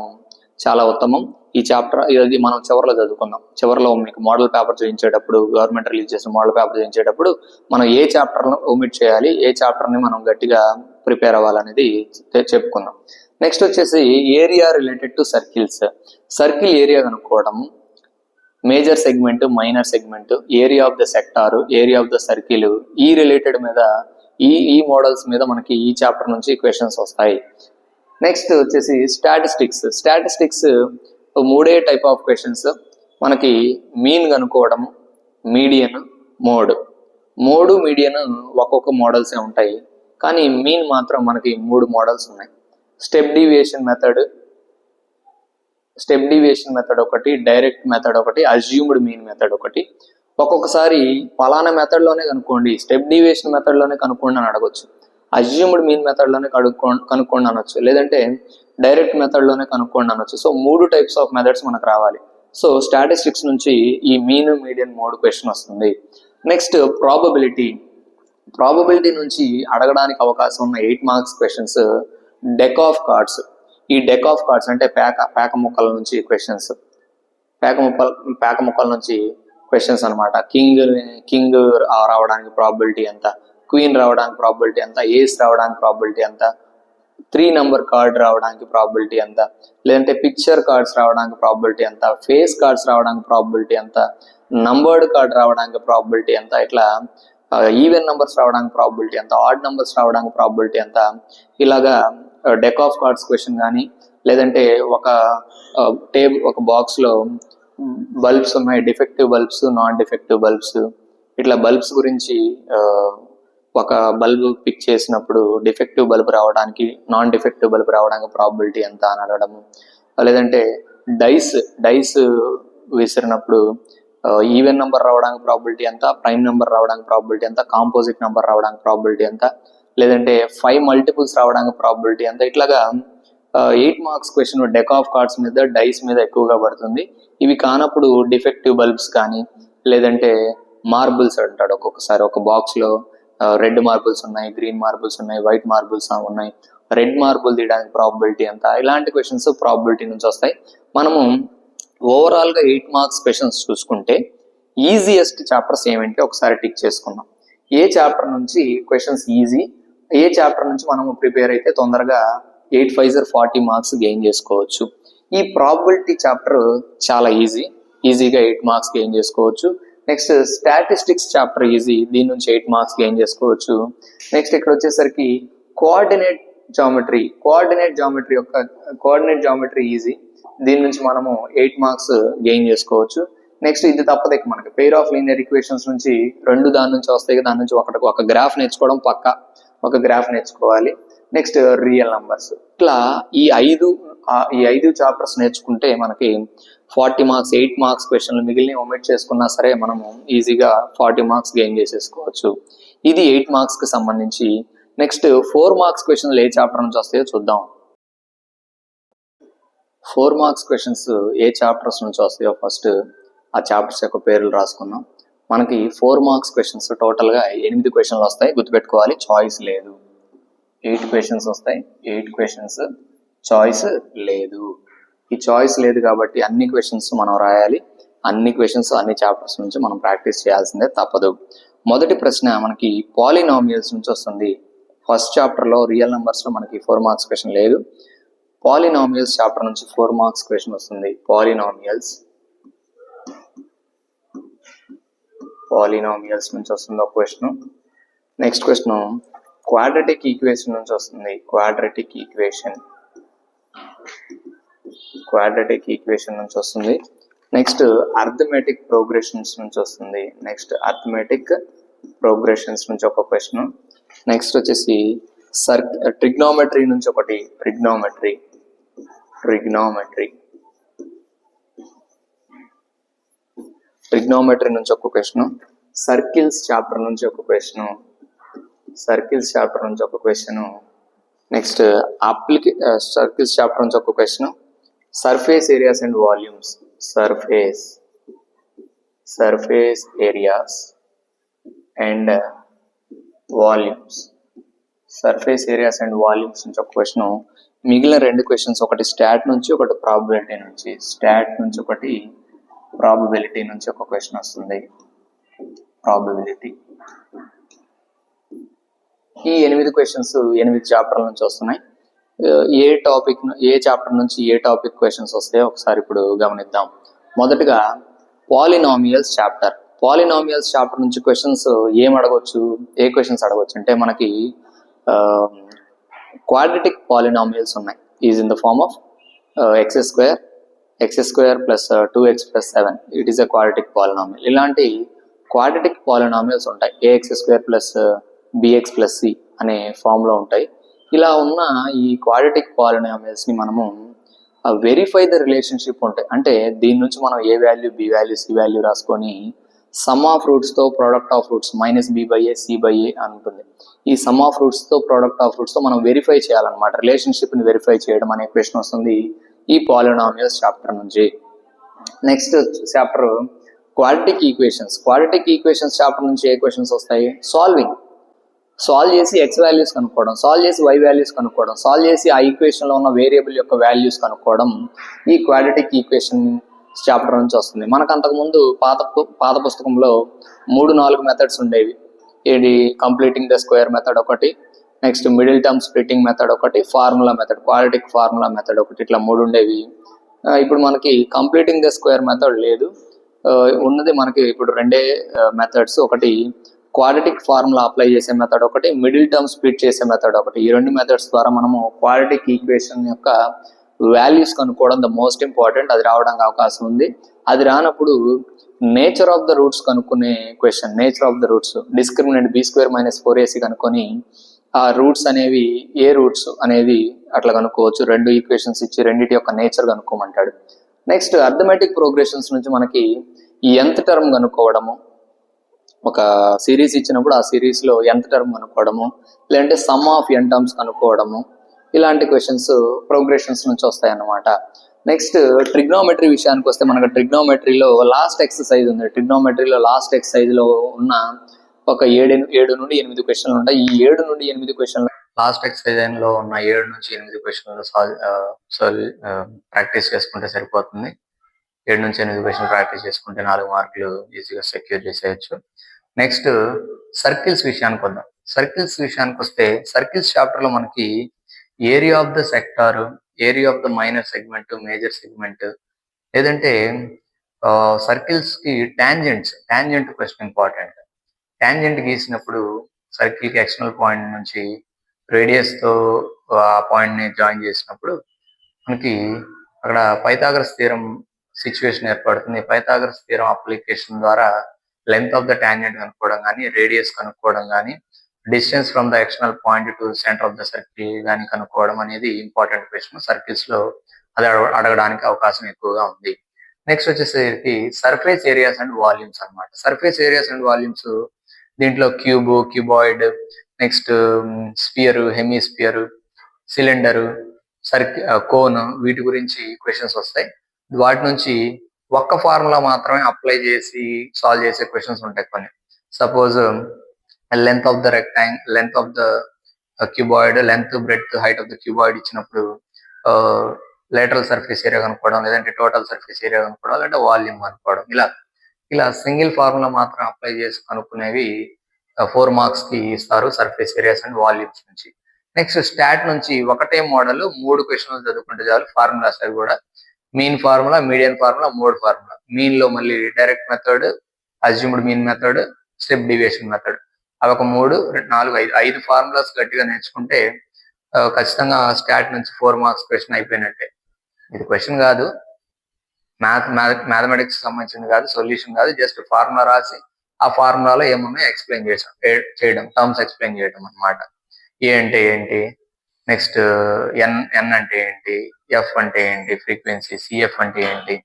Speaker 1: చాలా ఉత్తమం. ఈ చాప్టర్ ఇది మనం చివరిలో చదువుకుందాం. చివరిలో మీకు మోడల్ పేపర్ చూపించేటప్పుడు, గవర్నమెంట్ రిలీజ్ చేసిన మోడల్ పేపర్ చూపించేటప్పుడు మనం ఏ చాప్టర్ ఒమిట్ చేయాలి, ఏ చాప్టర్ ని మనం గట్టిగా ప్రిపేర్ అవ్వాలనేది చెప్పుకుందాం. నెక్స్ట్ వచ్చేసి area related to circles. Circle area కనుక్కోవడం, major segment, minor segment, area of the sector, area of the circle, ఈ రిలేటెడ్ మీద ఈ మోడల్స్ మీద మనకి ఈ చాప్టర్ నుంచి క్వశ్చన్స్ వస్తాయి. నెక్స్ట్ వచ్చేసి statistics. Statistics 3 type of questions. మనకి మీన్ కనుక్కోవడం, మీడియన్, మోడ్, మీడియన్ ఒక్కొక్క మోడల్సే ఉంటాయి. కానీ మీన్ మాత్రం మనకి 3 మోడల్స్ ఉన్నాయి. స్టెప్ డీవియేషన్ మెథడ్ ఒకటి, డైరెక్ట్ మెథడ్ ఒకటి, అజ్యూమ్డ్ మీన్ మెథడ్ ఒకటి. ఒక్కొక్కసారి పలానా మెథడ్లోనే కనుక్కోండి, స్టెప్ డీవియేషన్ మెథడ్లోనే కనుక్కోండి అని అడగొచ్చు, అజ్యూమ్డ్ మీన్ మెథడ్లోనే కనుక్కోండి అనొచ్చు, లేదంటే డైరెక్ట్ మెథడ్లోనే కనుక్కోండి అనొచ్చు. సో 3 టైప్స్ ఆఫ్ మెథడ్స్ మనకు రావాలి. సో స్టాటిస్టిక్స్ నుంచి ఈ మీన్, మీడియన్, మోడ్ క్వశ్చన్ వస్తుంది. నెక్స్ట్ ప్రాబబిలిటీ నుంచి అడగడానికి అవకాశం ఉన్న 8 marks questions deck of cards. ఈ డెక్ ఆఫ్ కార్డ్స్ అంటే పేక ముక్కల నుంచి క్వశ్చన్స్, పేక ముక్కల నుంచి క్వశ్చన్స్ అనమాట. కింగ్ రావడానికి ప్రాబిలిటీ ఎంత, క్వీన్ రావడానికి ప్రాబిలిటీ ఎంత, ఏస్ రావడానికి ప్రాబిలిటీ ఎంత, 3 నెంబర్ కార్డ్ రావడానికి ప్రాబిలిటీ ఎంత, లేదంటే పిక్చర్ కార్డ్స్ రావడానికి ప్రాబిలిటీ ఎంత, ఫేస్ కార్డ్స్ రావడానికి ప్రాబిలిటీ ఎంత, నంబర్డ్ కార్డ్ రావడానికి ప్రాబిలిటీ ఎంత, ఇట్లా ఈవెన్ నెంబర్స్ రావడానికి ప్రాబిలిటీ ఎంత, ఆడ్ నెంబర్స్ రావడానికి ప్రాబిలిటీ ఎంత, ఇలాగా డెక్ ఆఫ్ కార్డ్స్ క్వశ్చన్ కానీ, లేదంటే ఒక బాక్స్లో బల్బ్స్ ఉన్నాయి, defective bulbs, non defective bulbs, ఇట్లా బల్బ్స్ గురించి ఒక బల్బ్ పిక్ చేసినప్పుడు డిఫెక్టివ్ బల్బ్ రావడానికి, నాన్ డిఫెక్టివ్ బల్బ్ రావడానికి ప్రాబిలిటీ ఎంత అని అడగడము, లేదంటే డైస్ విసిరినప్పుడు ఈవెన్ నెంబర్ రావడానికి ప్రాబిలిటీ ఎంత, ప్రైమ్ నెంబర్ రావడానికి ప్రాబిలిటీ ఎంత, కాంపోజిట్ నెంబర్ రావడానికి ప్రాబిలిటీ ఎంత, లేదంటే 5 మల్టిపుల్స్ రావడానికి ప్రాబిలిటీ ఎంత. ఇట్లాగా 8 marks question deck of cards మీద, డైస్ మీద ఎక్కువగా పడుతుంది. ఇవి కానప్పుడు డిఫెక్టివ్ బల్బ్స్ కానీ, లేదంటే మార్బుల్స్ అంటాడు. ఒక్కొక్కసారి ఒక బాక్స్లో రెడ్ మార్బుల్స్ ఉన్నాయి, గ్రీన్ మార్బుల్స్ ఉన్నాయి, వైట్ మార్బుల్స్ ఉన్నాయి, రెడ్ మార్బుల్ తీయడానికి ప్రాబిలిటీ ఎంత, ఇలాంటి క్వశ్చన్స్ ప్రాబిలిటీ నుంచి వస్తాయి. మనము ఓవరాల్గా 8 మార్క్స్ క్వశ్చన్స్ చూసుకుంటే ఈజియెస్ట్ చాప్టర్స్ ఏమిటి ఒకసారి టిక్ చేసుకుందాం. ఏ చాప్టర్ నుంచి క్వశ్చన్స్ ఈజీ, ఏ చాప్టర్ నుంచి మనము ప్రిపేర్ అయితే తొందరగా 8 5 40 మార్క్స్ గెయిన్ చేసుకోవచ్చు. ఈ ప్రాబిలిటీ చాప్టర్ చాలా ఈజీగా 8 మార్క్స్ గెయిన్ చేసుకోవచ్చు. నెక్స్ట్ స్టాటిస్టిక్స్ చాప్టర్ ఈజీ, దీని నుంచి 8 మార్క్స్ గెయిన్ చేసుకోవచ్చు. నెక్స్ట్ ఇక్కడ వచ్చేసరికి కోఆర్డినేట్ జామెట్రీ ఈజీ, దీని నుంచి మనము 8 మార్క్స్ గెయిన్ చేసుకోవచ్చు. నెక్స్ట్ ఇది తప్పదే మనకి పెయిర్ ఆఫ్ లీనియర్ ఈక్వేషన్స్ నుంచి 2 దాని నుంచి వస్తాయి, దాని నుంచి ఒక గ్రాఫ్ నేర్చుకోవడం పక్కా, ఒక గ్రాఫ్ నేర్చుకోవాలి. Next real numbers. ఇట్లా ఈ 5 చాప్టర్స్ నేర్చుకుంటే మనకి 40 మార్క్స్, 8 మార్క్స్ క్వశ్చన్లు మిగిలిన ఒమిట్ చేసుకున్నా సరే మనము ఈజీగా 40 మార్క్స్ గెయిన్ చేసేసుకోవచ్చు. ఇది 8 మార్క్స్ కి సంబంధించి. నెక్స్ట్ 4 మార్క్స్ క్వశ్చన్లు ఏ చాప్టర్ నుంచి వస్తాయో చూద్దాం. 4 మార్క్స్ క్వశ్చన్స్ ఏ చాప్టర్స్ నుంచి వస్తాయో ఫస్ట్ ఆ చాప్టర్స్ యొక్క పేర్లు రాసుకుందాం. మనకి 4 మార్క్స్ క్వశ్చన్స్ టోటల్గా 8 క్వశ్చన్లు వస్తాయి, గుర్తుపెట్టుకోవాలి, చాయిస్ లేదు. 8 క్వశ్చన్స్ వస్తాయి, 8 క్వశ్చన్స్ చాయిస్ లేదు. ఈ చాయిస్ లేదు కాబట్టి అన్ని క్వశ్చన్స్ మనం రాయాలి, అన్ని క్వశ్చన్స్ అన్ని చాప్టర్స్ నుంచి మనం ప్రాక్టీస్ చేయాల్సిందే, తప్పదు. మొదటి ప్రశ్న మనకి పాలినామియల్స్ నుంచి వస్తుంది. ఫస్ట్ చాప్టర్లో రియల్ నెంబర్స్లో మనకి 4 మార్క్స్ క్వశ్చన్ లేదు, పాలినామియల్స్ చాప్టర్ నుంచి 4 మార్క్స్ క్వశ్చన్ వస్తుంది. పాలినామియల్స్ నుంచి వస్తుంది ఒక question. Next question quadratic equation నుంచి వస్తుంది. క్వాడ్రాటిక్ ఈక్వేషన్ నుంచి వస్తుంది. నెక్స్ట్ అర్థమెటిక్ ప్రోగ్రెషన్స్ నుంచి వస్తుంది. నుంచి ఒక క్వశ్చన్. నెక్స్ట్ వచ్చేసి ట్రిగ్నోమెట్రీ నుంచి ఒకటి, ట్రిగ్నోమెట్రీ నుంచి ఒక క్వశ్చన్. సర్కిల్స్ చాప్టర్ నుంచి ఒక క్వశ్చన్. నెక్స్ట్ సర్కిల్స్ చాప్టర్ నుంచి ఒక question. Surface areas and volumes, surface areas and volumes నుంచి ఒక క్వశ్చన్. మిగిలిన 2 క్వశ్చన్స్, ఒకటి స్టాట్ నుంచి, ఒకటి ప్రాబబిలిటీ నుంచి ఒక క్వశ్చన్ వస్తుంది. ఈ 8 క్వశ్చన్స్ 8 చాప్టర్ల నుంచి వస్తున్నాయి. ఏ చాప్టర్ నుంచి ఏ టాపిక్ క్వశ్చన్స్ వస్తాయో ఒకసారి ఇప్పుడు గమనిద్దాం. మొదటగా పాలినామియల్స్ చాప్టర్ నుంచి క్వశ్చన్స్ ఏ క్వశ్చన్స్ అడగవచ్చు అంటే మనకి క్వాడ్రాటిక్ పాలినామియల్స్ ఉన్నాయి. Is in the form of x square plus 2x plus 7, it is a quadratic polynomial. ఇలాంటి క్వాడ్రాటిక్ పాలినామియల్స్ ఉంటాయి. ax² plus bx plus c అనే ఫామ్లో ఉంటాయి. ఇలా ఉన్న ఈ క్వాడ్రాటిక్ పాలినామియల్స్ని మనము వెరిఫై ద రిలేషన్షిప్ ఉంటాయి. అంటే దీని నుంచి మనం a value, b value, c value రాసుకొని సమ్ ఆఫ్ రూట్స్తో product of roots -b/a c/a అని ఉంటుంది. ఈ సమ్ ఆఫ్ రూట్స్తో ప్రోడక్ట్ ఆఫ్ రూట్స్తో మనం వెరిఫై చేయాలన్నమాట. రిలేషన్షిప్ని వెరిఫై చేయడం అనే క్వశ్చన్ వస్తుంది ఈ పాలినామియల్స్ చాప్టర్ నుంచి. Next chapter quadratic equations. Quadratic equations chapter నుంచి ఏ క్వశ్చన్స్ వస్తాయి? సాల్వ్ చేసి ఎక్స్ వాల్యూస్ కనుక్కోవడం, సాల్వ్ చేసి వై వాల్యూస్ కనుక్కోవడం, సాల్వ్ చేసి ఆ ఈక్వేషన్లో ఉన్న వేరియబుల్ యొక్క వాల్యూస్ కనుక్కోవడం ఈ క్వాడ్రాటిక్ ఈక్వేషన్ చాప్టర్ నుంచి వస్తుంది. మనకు అంతకుముందు పాత పుస్తకంలో 3-4 మెథడ్స్ ఉండేవి. ఇది కంప్లీటింగ్ ద స్క్వేర్ మెథడ్ ఒకటి, next middle term splitting method ఒకటి, formula method, quadratic formula method ఒకటి, ఇట్లా 3 ఉండేవి. ఇప్పుడు మనకి కంప్లీటింగ్ ద స్క్వేర్ మెథడ్ లేదు, ఉన్నది మనకి ఇప్పుడు 2 మెథడ్స్. ఒకటి క్వాడ్రాటిక్ ఫార్ములా అప్లై చేసే మెథడ్ ఒకటి, మిడిల్ టర్మ్ స్ప్లిట్ చేసే మెథడ్ ఒకటి. ఈ 2 మెథడ్స్ ద్వారా మనము క్వాడ్రాటిక్ ఈక్వేషన్ యొక్క వాల్యూస్ కనుక్కోవడం ద మోస్ట్ ఇంపార్టెంట్. అది రావడానికి అవకాశం ఉంది. అది రానప్పుడు నేచర్ ఆఫ్ ద రూట్స్ కనుక్కునే question, nature of the roots, discriminant b² - 4ac కనుక్కొని ఆ రూట్స్ అనేవి ఏ రూట్స్ అనేది అట్లా కనుక్కోవచ్చు. 2 ఈక్వేషన్స్ ఇచ్చి రెండింటి యొక్క నేచర్ కనుక్కోమంటాడు. నెక్స్ట్ అర్థమెటిక్ ప్రోగ్రెషన్స్ నుంచి మనకి nth టర్మ్ కనుక్కోవడము, ఒక సిరీస్ ఇచ్చినప్పుడు ఆ సిరీస్లో nth టర్మ్ కనుక్కోవడము, లేదంటే సమ్ ఆఫ్ n టర్మ్స్ కనుక్కోవడము, ఇలాంటి క్వశ్చన్స్ ప్రోగ్రెషన్స్ నుంచి వస్తాయి అన్నమాట. నెక్స్ట్ ట్రిగ్నోమెట్రీ విషయానికి వస్తే మనకు ట్రిగ్నోమెట్రీలో లాస్ట్ ఎక్సర్సైజ్ ఉంది. ట్రిగ్నోమెట్రీలో లాస్ట్ ఎక్సర్సైజ్లో ఉన్న ఒక 7 నుండి 8 క్వశ్చన్లు ఉంటాయి. ఈ 7 నుండి 8 క్వశ్చన్లు లాస్ట్ ఎక్సర్సైజ్ లో ఉన్న 7 నుంచి 8 క్వశ్చన్లు ప్రాక్టీస్ చేసుకుంటే సరిపోతుంది. 7 నుంచి 8 క్వశ్చన్లు ప్రాక్టీస్ చేసుకుంటే 4 మార్కులు ఈజీగా సెక్యూర్ చేసేయచ్చు. నెక్స్ట్ సర్కిల్స్ విషయానికి వద్దాం. సర్కిల్స్ విషయానికి వస్తే సర్కిల్స్ చాప్టర్ లో మనకి area of the sector, area of the minor segment, major segment, లేదంటే సర్కిల్స్ కి టాంజెంట్ క్వశ్చన్ ఇంపార్టెంట్. టాంజెంట్ గీసినప్పుడు సర్కిల్ కి ఎక్స్టర్నల్ పాయింట్ నుంచి రేడియస్ తో ఆ పాయింట్ ని జాయిన్ చేసినప్పుడు మనకి అక్కడ పైథాగరస్ థీరం సిచ్యువేషన్ ఏర్పడుతుంది. పైథాగరస్ థీరం అప్లికేషన్ ద్వారా లెంత్ ఆఫ్ ద టాంజెంట్ కనుక్కోవడం కానీ, రేడియస్ కనుక్కోవడం కానీ, distance from the external point to centre of the circle కానీ కనుక్కోవడం అనేది ఇంపార్టెంట్ క్వశ్చన్. సర్కిల్స్ లో అది అడగడానికి అవకాశం ఎక్కువగా ఉంది. నెక్స్ట్ వచ్చేసరికి సర్ఫేస్ ఏరియాస్ అండ్ వాల్యూమ్స్ అన్నమాట. సర్ఫేస్ ఏరియాస్ అండ్ వాల్యూమ్స్ దీంట్లో cuboid, next sphere, hemisphere, cylinder, cone, వీటి గురించి క్వశ్చన్స్ వస్తాయి. వాటి నుంచి ఒక్క ఫార్ములా మాత్రమే అప్లై చేసి సాల్వ్ చేసే క్వశ్చన్స్ ఉంటాయి కొన్ని. Suppose length of the cuboid, length, breadth, height of the cuboid ఇచ్చినప్పుడు లేటరల్ సర్ఫేస్ ఏరియా కనుక్కోవడం, లేదంటే టోటల్ సర్ఫేస్ ఏరియా కనుక్కోవడం, లేదంటే వాల్యూమ్ కనుక్కోవడం, ఇలా సింగిల్ ఫార్ములా మాత్రం అప్లై చేసి కనుక్కునేవి 4 మార్క్స్ కి ఇస్తారు సర్ఫేస్ ఏరియాస్ అండ్ వాల్యూమ్స్ నుంచి. నెక్స్ట్ స్టాట్ నుంచి ఒకటే మోడల్ 3 క్వశ్చన్లు చదువుకుంటే చాలు. ఫార్ములాస్ అవి కూడా mean formula, median formula, mode formula. Mean లో మళ్ళీ direct method, assumed mean method, step deviation method, అవి ఒక 3, 4, 5 ఫార్ములాస్ గట్టిగా నేర్చుకుంటే ఖచ్చితంగా స్టాట్ నుంచి 4 మార్క్స్ క్వశ్చన్ అయిపోయినట్టే. ఇది క్వశ్చన్ కాదు, మ్యాథమెటిక్స్ సంబంధించింది కాదు, సొల్యూషన్ కాదు, జస్ట్ ఫార్ములా రాసి ఆ ఫార్ములాలో ఏమున్నాయో ఎక్స్ప్లెయిన్ చేయడం, టర్మ్స్ ఎక్స్ప్లెయిన్ చేయడం అనమాట. ఏ అంటే ఏంటి, నెక్స్ట్ ఎన్ అంటే ఏంటి, ఎఫ్ అంటే ఏంటి, ఫ్రీక్వెన్సీ, సిఎఫ్ అంటే ఏంటి,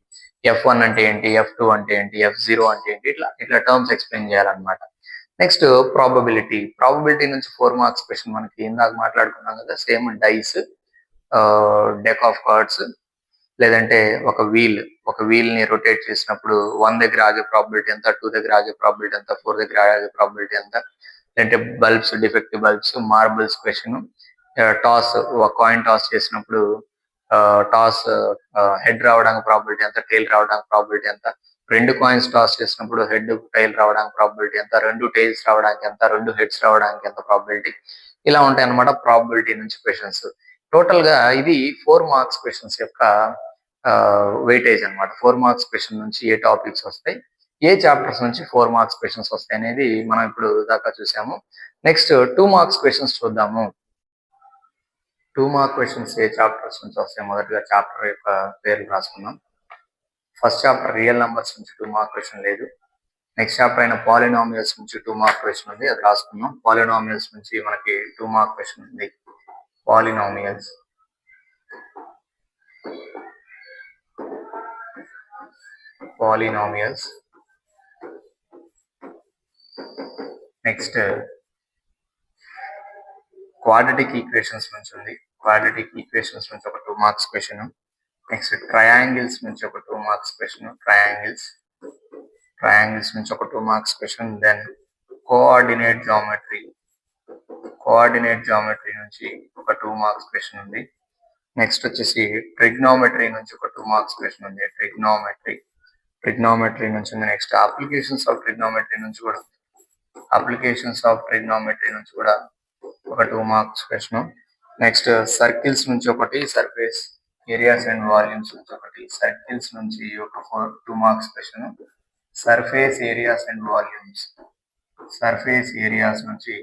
Speaker 1: F1 అంటే ఏంటి, F2 అంటే ఏంటి, F0 అంటే ఏంటి, ఇట్లా టర్మ్స్ ఎక్స్ప్లెయిన్ చేయాలన్నమాట. నెక్స్ట్ ప్రాబబిలిటీ నుంచి 4 మార్క్స్ క్వశ్చన్ మనకి ఇందాక మాట్లాడుకున్నాం కదా, same dice, deck of cards, లేదంటే ఒక వీల్ ని రొటేట్ చేసినప్పుడు 1 దగ్గర ఆగే ప్రాబిలిటీ ఎంత, 2 దగ్గర ఆగే ప్రాబిలిటీ ఎంత, 4 దగ్గర ఆగే ప్రాబిలిటీ ఎంత, లేదంటే bulbs, defective bulbs, marbles question, ఒక కాయిన్ టాస్ చేసినప్పుడు టాస్ హెడ్ రావడానికి ప్రాబిలిటీ ఎంత, టైల్ రావడానికి ప్రాబిలిటీ ఎంత, 2 కాయిన్స్ టాస్ చేసినప్పుడు హెడ్, టైల్ రావడానికి ప్రాబిలిటీ ఎంత, 2 టైల్స్ రావడానికి ఎంత, 2 హెడ్స్ రావడానికి ఎంత ప్రాబిలిటీ, ఇలా ఉంటాయి అన్నమాట ప్రాబిలిటీ నుంచి క్వశ్చన్స్. టోటల్ గా ఇది 4 మార్క్స్ క్వశ్చన్స్ యొక్క వెయిటేజ్ అన్నమాట. 4 మార్క్స్ క్వశ్చన్ నుంచి ఏ టాపిక్స్ వస్తాయి, ఏ చాప్టర్స్ నుంచి 4 మార్క్స్ క్వశ్చన్స్ వస్తాయి అనేది మనం ఇప్పుడు దాకా చూసాము. నెక్స్ట్ 2 మార్క్స్ క్వశ్చన్స్ చూద్దాము. 2 మార్క్ క్వశ్చన్స్ ఏ చాప్టర్స్ నుంచి వస్తాయి, మొదటిగా చాప్టర్ యొక్క పేర్లు రాసుకుందాం. ఫస్ట్ చాప్టర్ రియల్ నంబర్స్ నుంచి 2 మార్క్ క్వశ్చన్ లేదు. నెక్స్ట్ చాప్టర్ అయిన పాలినామియల్స్ నుంచి 2 మార్క్ క్వశ్చన్ ఉంది, అది రాసుకుందాం. పాలినామియల్స్ నుంచి మనకి 2 మార్క్ క్వశ్చన్ ఉంది. పాలినామియల్స్
Speaker 2: నెక్స్ట్ క్వాడ్రాటిక్ ఈక్వేషన్స్ నుంచి ఉంది. క్వాడ్రాటిక్ ఈక్వేషన్స్ నుంచి ఒక 2 మార్క్స్ క్వశ్చన్. నెక్స్ట్ ట్రయాంగిల్స్ నుంచి ఒక 2 మార్క్స్ క్వశ్చన్. ట్రయాంగిల్స్ నుంచి ఒక 2 marks question. Then coordinate geometry నుంచి ఒక 2 మార్క్స్ క్వశ్చన్ ఉంది. నెక్స్ట్ వచ్చేసి ట్రిగ్నోమెట్రీ నుంచి ఒక 2 మార్క్స్ క్వశ్చన్ ఉంది. ట్రిగ్నోమెట్రీ నుంచి ఉంది. నెక్స్ట్ అప్లికేషన్స్ ఆఫ్ ట్రిగ్నోమెట్రీ నుంచి కూడా ఒక 2 మార్క్స్ క్వశ్చన్. నెక్స్ట్ సర్కిల్స్ నుంచి ఒకటి, సర్ఫేస్ ఏరియాస్ అండ్ వాల్యూమ్స్ నుంచి ఒకటి, సర్కిల్స్ నుంచి ఒక 2 మార్క్స్ క్వశ్చన్. సర్ఫేస్ ఏరియాస్ నుంచి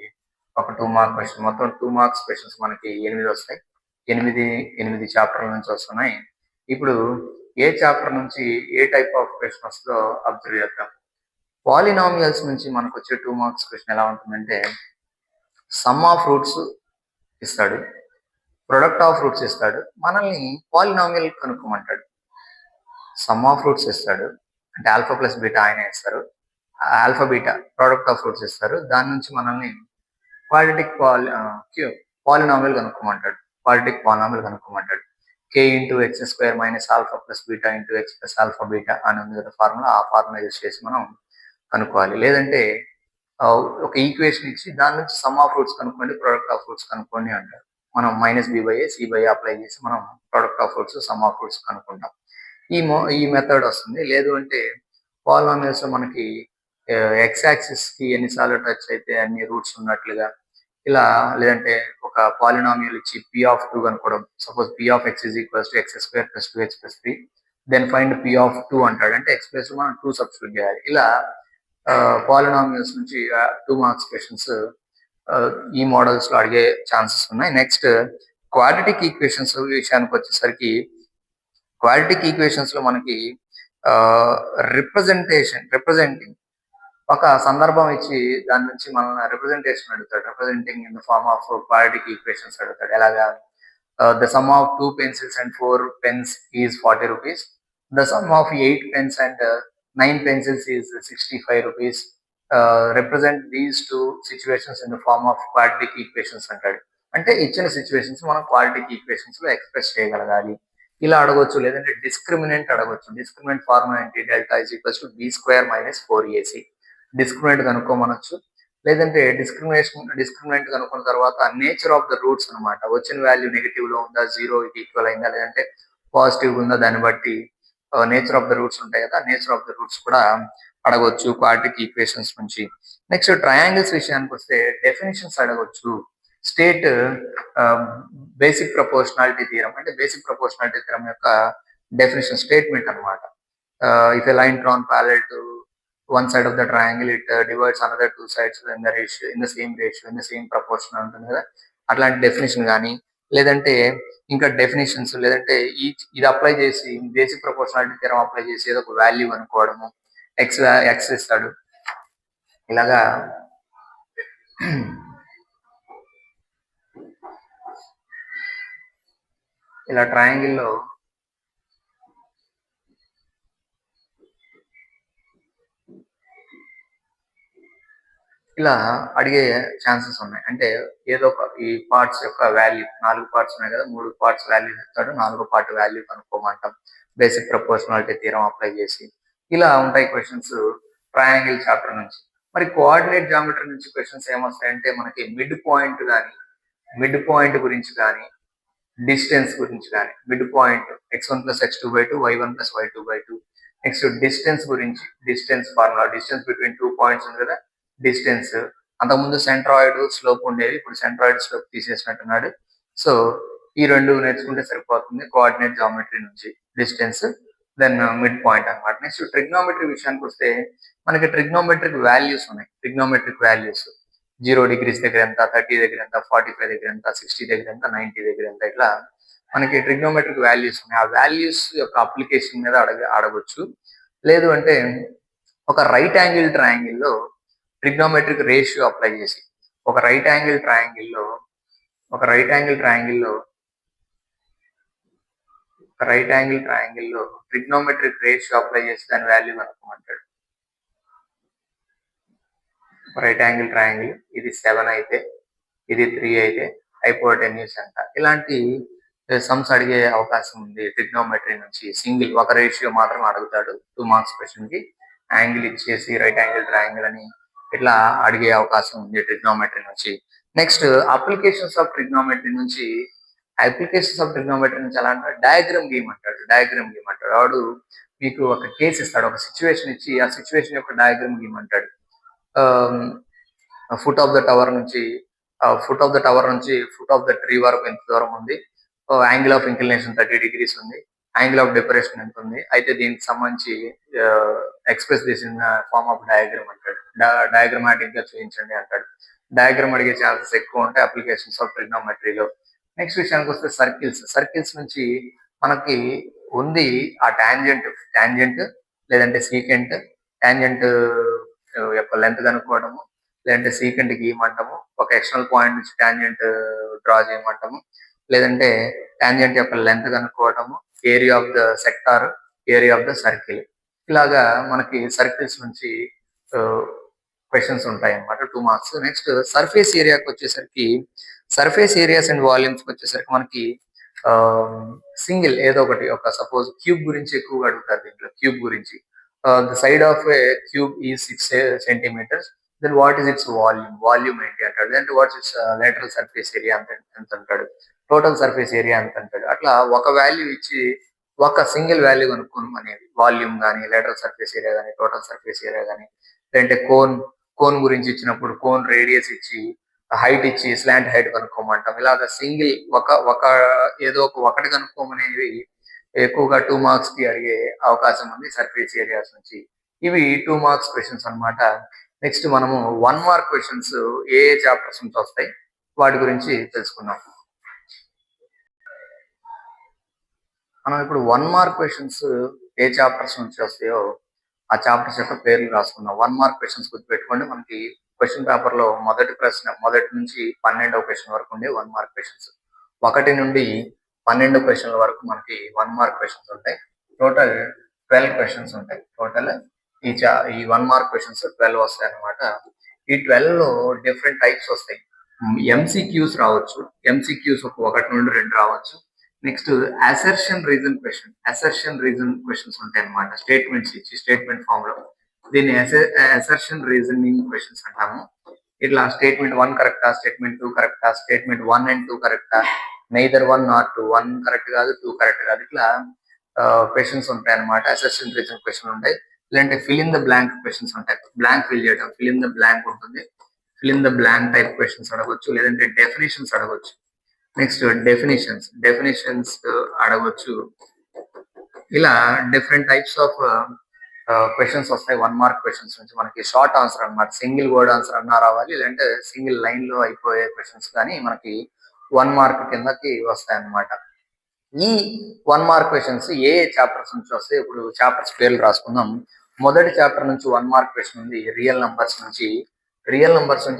Speaker 2: ఒక 2 మార్క్ క్వశ్చన్. మొత్తం 2 మార్క్స్ క్వశ్చన్స్ మనకి 8 వస్తాయి. 8 చాప్టర్ల నుంచి వస్తున్నాయి. ఇప్పుడు ఏ చాప్టర్ నుంచి ఏ టైప్ ఆఫ్ క్వశ్చన్ వస్తుందో అబ్జర్వ్ చేద్దాం. పాలినామియల్స్ నుంచి మనకు వచ్చే 2 మార్క్స్ క్వశ్చన్ ఎలా ఉంటుందంటే, సమ్ ఆఫ్ రూట్స్ ఇస్తాడు, ప్రొడక్ట్ ఆఫ్ రూట్స్ ఇస్తాడు, మనల్ని పాలినామియల్ కనుక్కోమంటాడు. సమ్ ఆఫ్ రూట్స్ ఇస్తాడు అంటే ఆల్ఫా ప్లస్ బీటా ఆయన ఇస్తారు, alpha beta product of roots ఇస్తారు, దాని నుంచి మనల్ని క్వాడ్రాటిక్ పాలినామియల్ కనుక్కోమంటాడు. k into x square minus alpha plus beta into x plus alpha beta అని ఉంది కదా ఫార్ములా, ఆ ఫార్ములా యూజ్ చేసి మనం కనుక్కోవాలి. లేదంటే ఒక ఈక్వేషన్ ఇచ్చి దాని నుంచి సమ్ ఆఫ్ రూట్స్ కనుక్కోండి, ప్రొడక్ట్ ఆఫ్ రూట్స్ కనుక్కోండి అంటారు. మనం మైనస్ b/a c/a అప్లై చేసి మనం product of roots, sum of roots కనుక్కుంటాం. ఈ మెథడ్ వస్తుంది. లేదు అంటే పాలినామియల్స్ మనకి ఎక్స్ యాక్సిస్ కి ఎన్నిసార్లు టచ్ అయితే అన్ని రూట్స్ ఉన్నట్లుగా ఇలా, లేదంటే ఒక పాలినామియల్ ఇచ్చి p ఆఫ్ 2 కనుక్కోవడం. Suppose p of x is equals to x square plus 2x plus 3, then find p of 2 అంటాడు. అంటే ఎక్స్ ప్లస్ మనం 2 సబ్స్టిట్యూట్ చేయాలి. ఇలా పాలినామియల్స్ నుంచి 2 మార్క్స్ క్వశ్చన్స్ ఈ మోడల్స్ లో అడిగే ఛాన్సెస్ ఉన్నాయి. నెక్స్ట్ క్వాడ్రాటిక్ ఈక్వేషన్స్ విషయానికి వచ్చేసరికి, క్వాడ్రాటిక్ ఈక్వేషన్స్ లో మనకి రిప్రజెంటింగ్ ఒక సందర్భం ఇచ్చి దాని నుంచి మనం రిప్రజెంటేషన్ అడుగుతాడు. Representing in the form of quadratic equations అడుగుతాడు. ఎలాగా, the sum of 2 pencils and 4 pens is 40 rupees. The sum of 8 pens and 9 pencils is 65 rupees. Represent these two situations in the form of quadratic equations అంటాడు. అంటే ఇచ్చిన సిచ్యువేషన్స్ మనం క్వాడ్రాటిక్ ఈక్వేషన్స్ లో ఎక్స్ప్రెస్ చేయగలగాలి. ఇలా అడగొచ్చు. లేదంటే డిస్క్రిమినెంట్ అడగొచ్చు. డిస్క్రిమినెంట్ ఫార్ములా ఏంటి, delta is equals to b² minus 4ac. Discriminant కనుక్కోమనొచ్చు. లేదంటే డిస్క్రిమినెంట్ కనుక్కున్న తర్వాత నేచర్ ఆఫ్ ద రూట్స్ అనమాట, వచ్చిన వాల్యూ నెగిటివ్ లో ఉందా, 0కి ఈక్వల్ అయిందా, లేదంటే పాజిటివ్ ఉందా, దాన్ని బట్టి నేచర్ ఆఫ్ ద రూట్స్ ఉంటాయి కదా, నేచర్ ఆఫ్ ద రూట్స్ కూడా అడగొచ్చు క్వాడ్రాటిక్ ఈక్వేషన్స్ నుంచి. నెక్స్ట్ ట్రయాంగిల్స్ విషయానికి వస్తే డెఫినేషన్స్ అడగొచ్చు. స్టేట్ బేసిక్ ప్రపోర్షనాలిటీ థియరం, అంటే బేసిక్ ప్రపోర్షనాలిటీ థియరం యొక్క డెఫినేషన్ స్టేట్మెంట్ అనమాట. If a line drawn parallel to one side of the triangle, it divides another 2 sides in the ratio, in the same proportion ఉంటుంది కదా, అట్లాంటి డెఫినేషన్ కానీ, లేదంటే ఇంకా డెఫినేషన్స్, లేదంటే ఇది అప్లై చేసి బేసిక్ ప్రపోర్షనాలిటీ థియరం అప్లై చేసి ఏదో ఒక వాల్యూ అనుకోవడము, ఎక్స్ ఇస్తాడు. ఇలాగా ఇలా ట్రయాంగిల్లో ఇలా అడిగే ఛాన్సెస్ ఉన్నాయి. అంటే ఏదో ఒక ఈ పార్ట్స్ యొక్క వాల్యూ, 4 పార్ట్స్ ఉన్నాయి కదా, 3 పార్ట్స్ వాల్యూ ఇస్తాడు, 4వ పార్ట్ వాల్యూ కనుక్కోమంటాం బేసిక్ ప్రపోర్షనాలిటీ థియరం అప్లై చేసి. ఇలా ఉంటాయి క్వశ్చన్స్ ట్రయాంగిల్ చాప్టర్ నుంచి. మరి కోఆర్డినేట్ జామెట్రీ నుంచి క్వశ్చన్స్ ఏమొస్తాయంటే, మనకి మిడ్ పాయింట్ గురించి కానీ, డిస్టెన్స్ గురించి కానీ, mid point x1 + x2/2, y1 + y2/2. Next distance గురించి, distance formula, distance between 2 points ఉంది కదా, డిస్టెన్స్. అంతకుముందు సెంట్రాయిడ్ స్లోప్ ఉండేది, ఇప్పుడు సెంట్రాయిడ్ స్లోప్ తీసేసినట్టున్నాడు. సో ఈ రెండు నేర్చుకుంటే సరిపోతుంది కోఆర్డినేట్ జామెట్రీ నుంచి. డిస్టెన్స్, దెన్ మిడ్ పాయింట్ అనమాట. నెక్స్ట్ ట్రిగ్నోమెట్రీ విషయానికి వస్తే, మనకి ట్రిగ్నోమెట్రిక్ వాల్యూస్ ఉన్నాయి. ట్రిగ్నోమెట్రిక్ వాల్యూస్ 0 degrees దగ్గర ఎంత, 30 దగ్గర ఎంత, 45 దగ్గర ఎంత, 60 దగ్గర ఎంత, 90 దగ్గర ఎంత, ఇట్లా మనకి ట్రిగ్నోమెట్రిక్ వాల్యూస్ ఉన్నాయి. ఆ వాల్యూస్ యొక్క అప్లికేషన్ మీద అడగొచ్చు. లేదు అంటే ఒక రైట్ యాంగిల్ ట్రయాంగిల్లో ట్రిగ్నోమెట్రిక్ రేషియో అప్లై చేసి, ఒక రైట్ యాంగిల్ ట్రయాంగిల్లో ట్రిగ్నోమెట్రిక్ రేషియో అప్లై చేసి దాని వాల్యూ కనుక్కోమంటాడు. రైట్ యాంగిల్ ట్రయాంగిల్, ఇది 7 అయితే, ఇది 3 అయితే హైపోటెన్యూస్ ఎంత, ఇలాంటి సమ్స్ అడిగే అవకాశం ఉంది ట్రిగ్నోమెట్రీ నుంచి. సింగిల్ ఒక రేషియో మాత్రం అడుగుతాడు 2 మార్క్స్ క్వశ్చన్ కి. యాంగిల్ ఇచ్చేసి రైట్ యాంగిల్ ట్రయాంగిల్ అని ఇట్లా అడిగే అవకాశం ఉంది ట్రిగ్నోమెట్రీ నుంచి. నెక్స్ట్ అప్లికేషన్స్ ఆఫ్ ట్రిగ్నోమెట్రీ నుంచి ఎలా అంటే డయాగ్రామ్ గీయమంటాడు. వాడు మీకు ఒక కేసు ఇస్తాడు, ఒక సిచ్యువేషన్ ఇచ్చి ఆ సిచ్యువేషన్ యొక్క డయాగ్రామ్ గీయమంటాడు. ఫుట్ ఆఫ్ ద టవర్ నుంచి ఫుట్ ఆఫ్ ద ట్రీ వరకు ఎంత దూరం ఉంది, యాంగిల్ ఆఫ్ ఇంక్లినేషన్ 30 degrees ఉంది, యాంగిల్ ఆఫ్ డెపరేషన్ ఎంత ఉంది, అయితే దీనికి సంబంధించి ఎక్స్ప్రెస్ చేసిన ఫార్మ్ ఆఫ్ డయాగ్రామ్ అంటాడు. డయాగ్రమాటిక్ గా చూపించండి అంటాడు. డయాగ్రామ్ అడిగే ఛాన్సెస్ ఎక్కువ ఉంటాయి అప్లికేషన్స్ ఆఫ్ ట్రిగ్నోమెట్రీలో. నెక్స్ట్ విషయానికి వస్తే సర్కిల్స్ నుంచి మనకి ఉంది ఆ టాంజెంట్ లేదంటే సీకెంట్. టాంజెంట్ యొక్క లెంత్ కనుక్కోవడము, లేదంటే సీకెంట్ గీయమంటాము, ఒక ఎక్స్టర్నల్ పాయింట్ నుంచి టాంజెంట్ డ్రా చేయమంటాము, లేదంటే టాంజెంట్ యొక్క లెంత్ కనుక్కోవడము, area of the sector, area of the circle. ఇలాగా మనకి సర్కిల్స్ నుంచి క్వశ్చన్స్ ఉంటాయి అన్నమాట 2 మార్క్స్. నెక్స్ట్ సర్ఫేస్ ఏరియాకి వచ్చేసరికి, సర్ఫేస్ ఏరియాస్ అండ్ వాల్యూమ్స్ వచ్చేసరికి మనకి సింగిల్ ఏదో ఒకటి, ఒక సపోజ్ క్యూబ్ గురించి ఎక్కువగా అడుగుతారు దీంట్లో. క్యూబ్ గురించి the side of a cube is 6 centimeters, then what is its volume ఏంటి అంటాడు. లేదంటే what's its lateral surface area ఎంత అంటాడు, టోటల్ సర్ఫేస్ ఏరియా ఎంత అంటాడు. అట్లా ఒక వాల్యూ ఇచ్చి ఒక సింగిల్ వాల్యూ కనుక్కోను అనేది, వాల్యూమ్ కానీ, లేటరల్ సర్ఫేస్ ఏరియా కానీ, టోటల్ సర్ఫేస్ ఏరియా కానీ. లేదంటే కోన్ గురించి ఇచ్చినప్పుడు కోన్ రేడియస్ ఇచ్చి, హైట్ ఇచ్చి, స్లాంట్ హైట్ కనుక్కోమంటాం. ఇలాగ సింగిల్ ఏదో ఒకటి కనుక్కోమనేవి ఎక్కువగా 2 మార్క్స్ కి అడిగే అవకాశం ఉంది సర్ఫేస్ ఏరియాస్ నుంచి. ఇవి 2 మార్క్స్ క్వశ్చన్స్ అన్నమాట. నెక్స్ట్ మనము 1 మార్క్ క్వశ్చన్స్ ఏ చాప్టర్స్ నుంచి వస్తాయి వాటి గురించి తెలుసుకుందాం. మనం ఇప్పుడు 1 మార్క్ క్వశ్చన్స్ ఏ చాప్టర్స్ నుంచి వస్తాయో ఆ చాప్టర్స్ యొక్క పేర్లు రాసుకుందాం. 1 మార్క్ క్వశ్చన్స్ గుర్తుపెట్టుకోండి. మనకి క్వశ్చన్ పేపర్ లో మొదటి నుంచి 12వ క్వశ్చన్ వరకు ఉండే 1 మార్క్ క్వశ్చన్స్. 1 నుండి 12 క్వశ్చన్ల వరకు మనకి 1 మార్క్ క్వశ్చన్స్ ఉంటాయి. టోటల్ 12 క్వశ్చన్స్ ఉంటాయి. టోటల్ ఈ 1 మార్క్ క్వశ్చన్స్ 12 వస్తాయి అన్నమాట. ఈ 12 లో డిఫరెంట్ టైప్స్ వస్తాయి. ఎంసీక్యూస్ రావచ్చు, ఎంసీక్యూస్ 1 నుండి 2 రావచ్చు. నెక్స్ట్ అసర్షన్ రీజన్ క్వశ్చన్స్ ఉంటాయి అన్నమాట. స్టేట్మెంట్స్ ఇచ్చి స్టేట్మెంట్ ఫామ్ లో దీన్ని అసర్షన్ రీజనింగ్ క్వశ్చన్స్ అంటాము. ఇట్లా స్టేట్మెంట్ 1 కరెక్టా, స్టేట్మెంట్ 2 కరెక్టా, స్టేట్మెంట్ 1 and 2 కరెక్టా, నైదర్ 1 nor 2, 1 కరెక్ట్ కాదు 2 కరెక్ట్ కాదు, ఇట్లా క్వశ్చన్స్ ఉంటాయి అన్నమాట. అసర్షన్ రీజన్ క్వశ్చన్ ఉంటాయి. లేదంటే fill in the blank questions ఉంటాయి. బ్లాంక్ ఫిల్ చేయడం, ఫిల్ ఇన్ ద బ్లాంక్ ఉంటుంది. Fill in the blank type questions అడగొచ్చు, లేదంటే డెఫినేషన్స్ అడగొచ్చు. నెక్స్ట్ డెఫినేషన్స్ అడగొచ్చు. ఇలా డిఫరెంట్ టైప్స్ ఆఫ్ క్వశ్చన్స్ వస్తాయి 1 మార్క్ క్వశ్చన్స్ నుంచి. మనకి షార్ట్ ఆన్సర్ అన్నమాట, సింగిల్ వర్డ్ ఆన్సర్ అన్నా రావాలి, లేదంటే సింగిల్ లైన్ లో అయిపోయే క్వశ్చన్స్ కానీ మనకి 1 మార్క్ కిందకి వస్తాయి అన్నమాట. ఈ 1 మార్క్ క్వశ్చన్స్ ఏ చాప్టర్స్ నుంచి వస్తాయి, ఇప్పుడు చాప్టర్స్ పేర్లు రాసుకుందాం. మొదటి చాప్టర్ నుంచి 1 మార్క్ క్వశ్చన్ ఉంది రియల్ నంబర్స్ నుంచి.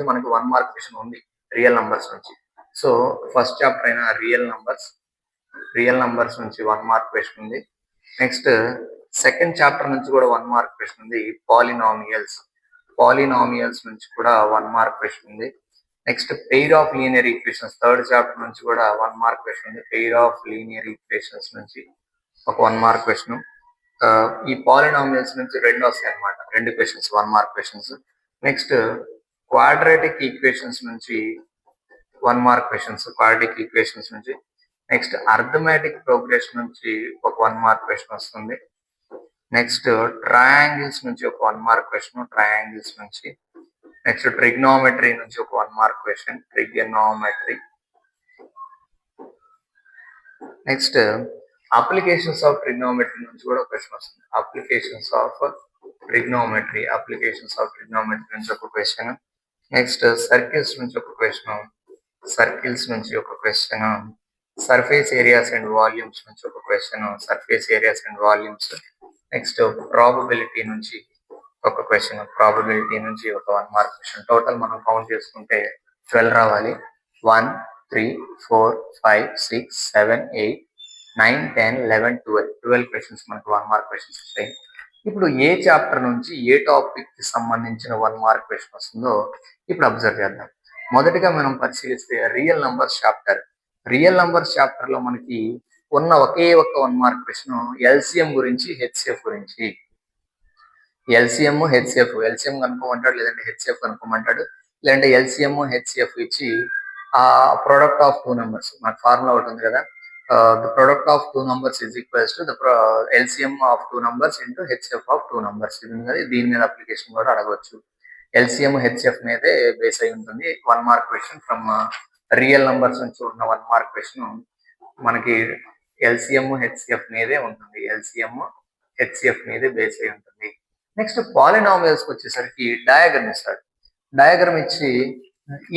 Speaker 2: మనకి 1 మార్క్ క్వశ్చన్ ఉంది రియల్ నంబర్స్ నుంచి. సో ఫస్ట్ చాప్టర్ అయిన రియల్ నంబర్స్ నుంచి 1 మార్క్ క్వశ్చన్ ఉంది. నెక్స్ట్ సెకండ్ చాప్టర్ నుంచి కూడా 1 మార్క్ క్వశ్చన్ ఉంది. పాలినామియల్స్ నుంచి కూడా 1 మార్క్ క్వశ్చన్ ఉంది. Next pair of linear equations, third chapter నుంచి కూడా 1 మార్క్ క్వశ్చన్ ఉంది. పెయిర్ ఆఫ్ లీనియర్ ఈక్వేషన్స్ నుంచి ఒక 1 మార్క్ క్వశ్చన్. ఈ పాలినామియల్స్ నుంచి 2 వస్తాయి అన్నమాట, 2 questions 1 mark questions. Next quadratic equations నుంచి 1 మార్క్ క్వశ్చన్స్, క్వాడ్రాటిక్ ఈక్వేషన్స్ నుంచి. నెక్స్ట్ అర్థమెటిక్ ప్రోగ్రెషన్ నుంచి ఒక 1 మార్క్ క్వశ్చన్ వస్తుంది. నెక్స్ట్ ట్రయాంగిల్స్ నుంచి ఒక 1 మార్క్ క్వశ్చన్, ట్రయాంగిల్స్ నుంచి. నెక్స్ట్ ట్రిగ్నోమెట్రీ నుంచి ఒక 1 mark question, trigonometry. Next applications of trigonometry నుంచి కూడా ఒక క్వశ్చన్ వస్తుంది. అప్లికేషన్స్ ఆఫ్ ట్రిగ్నోమెట్రీ నుంచి ఒక క్వశ్చన్. నెక్స్ట్ సర్కిల్స్ నుంచి ఒక question, surface areas and volumes నుంచి ఒక క్వశ్చన్, నెక్స్ట్ ప్రాబబిలిటీ నుంచి ఒక క్వశ్చన్, ఒక 1 మార్క్ క్వశ్చన్. టోటల్ మనం కౌంట్ చేసుకుంటే 12 రావాలి. 1, 3, 4, 5, 6, 7, 8, 9, 10, 11, 12 క్వశ్చన్స్ మనకు 1 మార్క్ క్వశ్చన్స్ వస్తాయి. ఇప్పుడు ఏ చాప్టర్ నుంచి ఏ టాపిక్ కి సంబంధించిన 1 మార్క్ క్వశ్చన్ వస్తుందో ఇప్పుడు అబ్జర్వ్ చేద్దాం. మొదటిగా మనం పరిశీలిస్తే real numbers chapter. Real numbers chapter లో మనకి ఉన్న ఒకే ఒక్క 1 మార్క్ క్వశ్చన్ ఎల్సిఎం గురించి, హెచ్సిఎఫ్ గురించి. LCM, HCF. ఎల్సిఎం కనుక్కోమంటాడు, లేదంటే హెచ్సిఎఫ్ కనుక్కోమంటాడు, లేదంటే ఎల్సిఎం, హెచ్సిఎఫ్ ఇచ్చి ఆ ప్రొడక్ట్ ఆఫ్ టూ నెంబర్స్, మనకు ఫార్ములా ఒకటి ఉంది కదా, the product of two numbers is equals to the LCM of two numbers into HCF of two numbers. ఇది ఉంది కదా, దీని మీద అప్లికేషన్ కూడా అడగవచ్చు. ఎల్సిఎం, హెచ్సిఎఫ్ మీదే బేస్ అయి ఉంటుంది 1 mark question. From real numbers నుంచి ఉన్న 1 మార్క్ క్వశ్చన్ మనకి ఎల్సిఎం, హెచ్సిఎఫ్ మీదే ఉంటుంది. ఎల్సిఎం, హెచ్సిఎఫ్ మీదే బేస్ అయి ఉంటుంది. నెక్స్ట్ పాలినామియల్స్ వచ్చేసరికి డయాగ్రమ్ ఇస్తాడు. డయాగ్రమ్ ఇచ్చి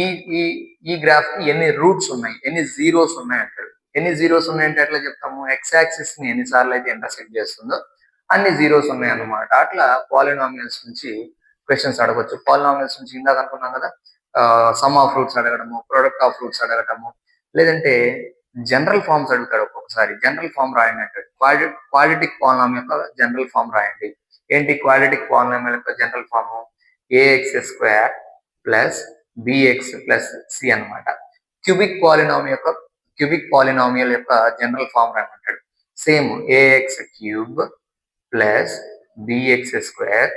Speaker 2: ఈ ఈ ఈ గ్రాఫ్ కి ఎన్ని రూట్స్ ఉన్నాయి, ఎన్ని జీరోస్ ఉన్నాయి అంటాడు. ఎన్ని జీరోస్ ఉన్నాయంటే ఎట్లా చెప్తాము, ఎక్స్ యాక్సిస్ ని ఎన్నిసార్లు అయితే ఇంటర్సెక్ట్ చేస్తుందో అన్ని జీరోస్ ఉన్నాయి అన్నమాట. అట్లా పాలినామియల్స్ నుంచి క్వశ్చన్స్ అడగవచ్చు. పాలినామియల్స్ నుంచి ఇందాక అనుకున్నాం కదా, సమ్ ఆఫ్ రూట్స్ అడగడము, ప్రొడక్ట్ ఆఫ్ రూట్స్ అడగడము, లేదంటే జనరల్ ఫార్మ్స్ అడుగుతాడు. ఒక్కొక్కసారి జనరల్ ఫార్మ్ రాయండి అంటాడు. క్వాడ్రాటిక్ పాలినామియల్ యొక్క జనరల్ ఫార్మ్ రాయండి. ఏంటి క్వాడ్రాటిక్ పాలినామియల్ యొక్క general form, ax square plus bx plus c అనమాట. క్యూబిక్ పాలినామియల్ యొక్క జనరల్ ఫార్మ్ రాయమంటాడు. Same ax cube plus bx square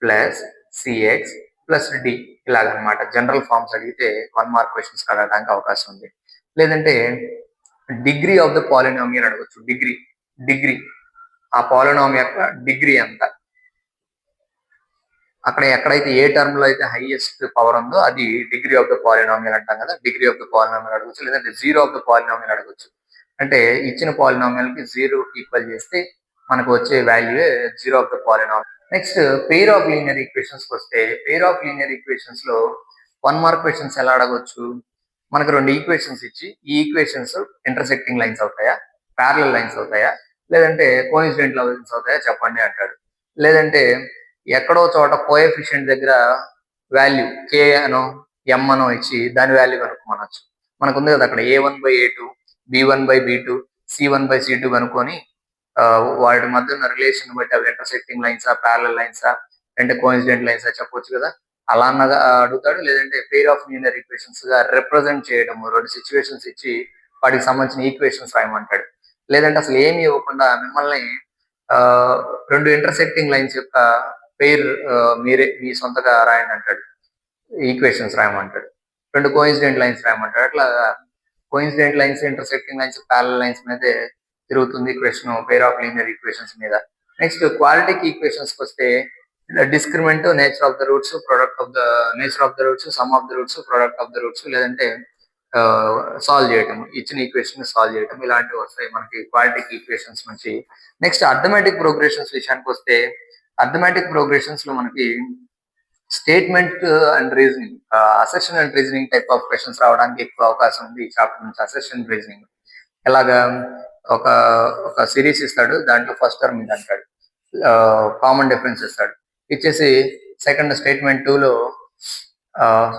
Speaker 2: plus cx plus d, ఇలాగనమాట. జనరల్ ఫార్మ్స్ అడిగితే 1 మార్క్ క్వశ్చన్స్ అడగడానికి అవకాశం ఉంది. లేదంటే డిగ్రీ ఆఫ్ ద పాలినామియల్ అడగచ్చు. డిగ్రీ ఆ పాలినామియల్ యొక్క డిగ్రీ ఎంత, అక్కడ ఎక్కడైతే ఏ టర్మ్ లో అయితే హైయెస్ట్ పవర్ ఉందో అది డిగ్రీ ఆఫ్ ద పాలినామియల్ అంటాం కదా. డిగ్రీ ఆఫ్ ద పాలినామియల్ అడగచ్చు. లేదంటే జీరో ఆఫ్ ద పాలినామియల్ అడగచ్చు. అంటే ఇచ్చిన పాలినామియల్ కి జీరో ఈక్వల్ చేస్తే మనకు వచ్చే value zero of the polynomial. Next pair of linear equations వస్తే, పెయిర్ ఆఫ్ లీనియర్ ఈక్వేషన్స్ లో 1 మార్క్ క్వశ్చన్స్ ఎలా అడగవచ్చు, మనకు రెండు ఈక్వేషన్స్ ఇచ్చి ఈ ఈక్వేషన్స్ ఇంటర్సెక్టింగ్ లైన్స్ అవుతాయా, ప్యారలల్ లైన్స్ అవుతాయా, లేదంటే కోఇన్సిడెంట్ లైన్స్ అవుతాయా చెప్పండి అంటాడు. లేదంటే ఎక్కడో చోట కోఎఫిషియంట్ దగ్గర వాల్యూ కే అనో ఎం అనో ఇచ్చి దాని వాల్యూ కనుక్కోమనొచ్చు. మనకు ఉంది కదా అక్కడ A1/A2, B1/B2, C1/C2 కనుక్కొని వాటి మధ్య ఉన్న రిలేషన్ బట్టి అవి ఇంటర్సెక్టింగ్ లైన్సా, ప్యారలల్ లైన్సా, అంటే కోఇన్సిడెంట్ లైన్సా చెప్పొచ్చు కదా. అలా అన్నగా అడుగుతాడు. లేదంటే పెయిర్ ఆఫ్ లీనియర్ ఈక్వేషన్స్ గా రిప్రజెంట్ చేయడము, రెండు సిచ్యువేషన్స్ ఇచ్చి వాటికి సంబంధించిన ఈక్వేషన్స్ రాయమంటాడు. లేదంటే అసలు ఏమి ఇవ్వకుండా మిమ్మల్ని రెండు ఇంటర్సెక్టింగ్ లైన్స్ యొక్క పెయిర్ మీరే మీ సొంతగా రాయండి అంటాడు. ఈక్వేషన్స్ రాయమంటాడు. రెండు కోఇన్సిడెంట్ లైన్స్ రాయమంటాడు. అట్లా coincident lines, intersecting lines, parallel lines మీదే తిరుగుతుంది question pair of linear equations మీద. నెక్స్ట్ క్వాలిటిక్ ఈక్వేషన్స్ వస్తే discriminant, nature of the roots, product of the nature of the roots, sum of the roots, product of the roots, లేదంటే సాల్వ్ చేయటం, ఇచ్చిన ఈక్వేషన్ సాల్వ్ చేయటం, ఇలాంటివి వస్తాయి మనకి క్వాలిటిక్ ఈక్వేషన్స్ నుంచి. నెక్స్ట్ అర్థమెటిక్ ప్రోగ్రెషన్స్ విషయానికి వస్తే, అర్థమెటిక్ ప్రోగ్రెషన్స్ లో మనకి statement and reasoning, assertion and reasoning type of questions రావడానికి ఎక్కువ అవకాశం ఉంది ఈ చాప్టర్ నుంచి. అసెషన్ రీజనింగ్ ఎలాగా, ఒక ఒక సిరీస్ ఇస్తాడు, దాంట్లో ఫస్ట్ టర్మ్ ఇది అంటాడు, కామన్ డిఫరెన్స్ ఇస్తాడు, ఇచ్చేసి సెకండ్ స్టేట్మెంట్ 2లో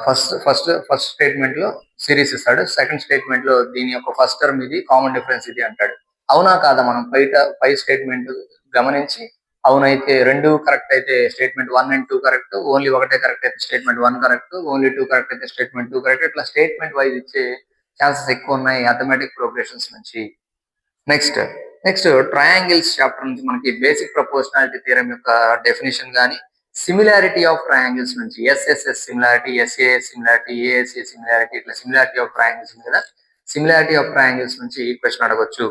Speaker 2: ఫస్ట్ స్టేట్మెంట్ లో సిరీస్ ఇస్తాడు, సెకండ్ స్టేట్మెంట్ లో దీని యొక్క ఫస్ట్ టర్మ్ ఇది, కామన్ డిఫరెన్స్ ఇది అంటాడు. అవునా కాదా మనం పై స్టేట్మెంట్ గమనించి అవునైతే రెండు కరెక్ట్ అయితే స్టేట్మెంట్ 1 and 2 కరెక్ట్, ఓన్లీ ఒకటే కరెక్ట్ అయితే స్టేట్మెంట్ 1 కరెక్ట్, ఓన్లీ 2 కరెక్ట్ అయితే స్టేట్మెంట్ 2 కరెక్ట్, ఇట్లా స్టేట్మెంట్ వైజ్ ఇచ్చే ఛాన్సెస్ ఎక్కువ ఉన్నాయి అథమెటిక్ ప్రోగ్రెషన్స్ నుంచి. నెక్స్ట్ ట్రయాంగిల్స్ చాప్టర్ నుంచి మనకి బేసిక్ ప్రపోర్షనాలిటీ థియరం యొక్క డెఫినేషన్ కానీ, సిమిలారిటీ ఆఫ్ ట్రయాంగిల్స్ నుంచి SSS similarity, SAs similarity, ASA similarity, ఇట్లా సిమిలారిటీ ఆఫ్ ట్రయాంగిల్స్ ఉంది కదా, సిమిలారిటీ ఆఫ్ ట్రయాంగిల్స్ నుంచి క్వశ్చన్ అడగవచ్చు.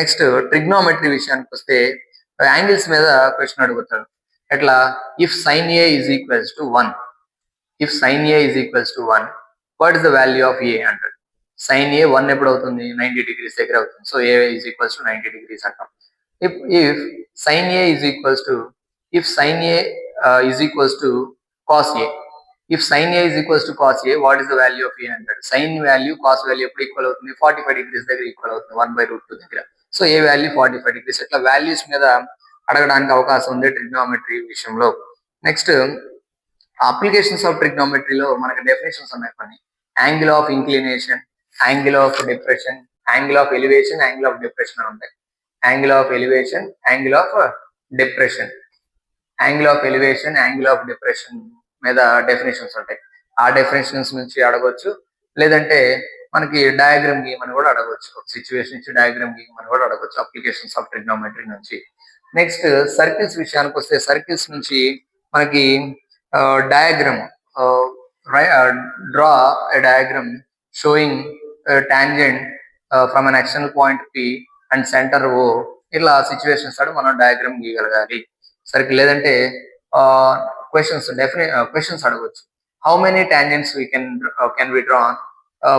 Speaker 2: నెక్స్ట్ ట్రిగ్నోమెట్రీ విషయానికి వస్తే యాంగిల్స్ మీద క్వశ్చన్ అడుగుతాడు. ఎట్లా, if sine a is equals to 1, if sine a is equals to 1, what is the value of a అంటాడు. సైన్ ఏ 1 ఎప్పుడు అవుతుంది, 90 degrees దగ్గర అవుతుంది. So a is equals to 90 degrees అంటాం. If sine a is equals to, if sine a is equals to cos a, if sine a is equals to cos a, what is the value of a అంటాడు. సైన్ వాల్యూ కాస్ వాల్యూ ఎప్పుడు ఈక్వల్ అవుతుంది, 45 degrees దగ్గర ఈక్వల్ అవుతుంది, 1/√2 దగ్గర. So a value 45 degrees. ఇట్లా వాల్యూస్ మీద అడగడానికి అవకాశం ఉంది ట్రిగ్నోమెట్రీ విషయంలో. నెక్స్ట్ అప్లికేషన్స్ ఆఫ్ ట్రిగ్నోమెట్రీలో మనకి డెఫినేషన్స్ ఉన్నాయి కొన్ని. Angle of inclination, angle of depression, angle of elevation, angle of depression అని ఉంటాయి. Angle of elevation, angle of depression. Angle of elevation, angle of depression మీద డెఫినేషన్స్ ఉంటాయి. ఆ డెఫినేషన్స్ నుంచి అడగొచ్చు, లేదంటే మనకి డయాగ్రామ్ గీయమని కూడా అడగొచ్చు. ఒక సిచ్యువేషన్ ఇచ్చి డయాగ్రామ్ గీయమని కూడా అడగొచ్చు అప్లికేషన్స్ ఆఫ్ ట్రిగ్నోమెట్రీ నుంచి. నెక్స్ట్ సర్కిల్స్ విషయానికి వస్తే సర్కిల్స్ నుంచి మనకి diagram draw a diagram showing tangent from an external point P and center O, ఇట్లా సిచ్యువేషన్స్ మనం డయాగ్రామ్ గీయగలగాలి. సర్కిల్ లేదంటే క్వశ్చన్స్ అడగవచ్చు. How many tangents we can be drawn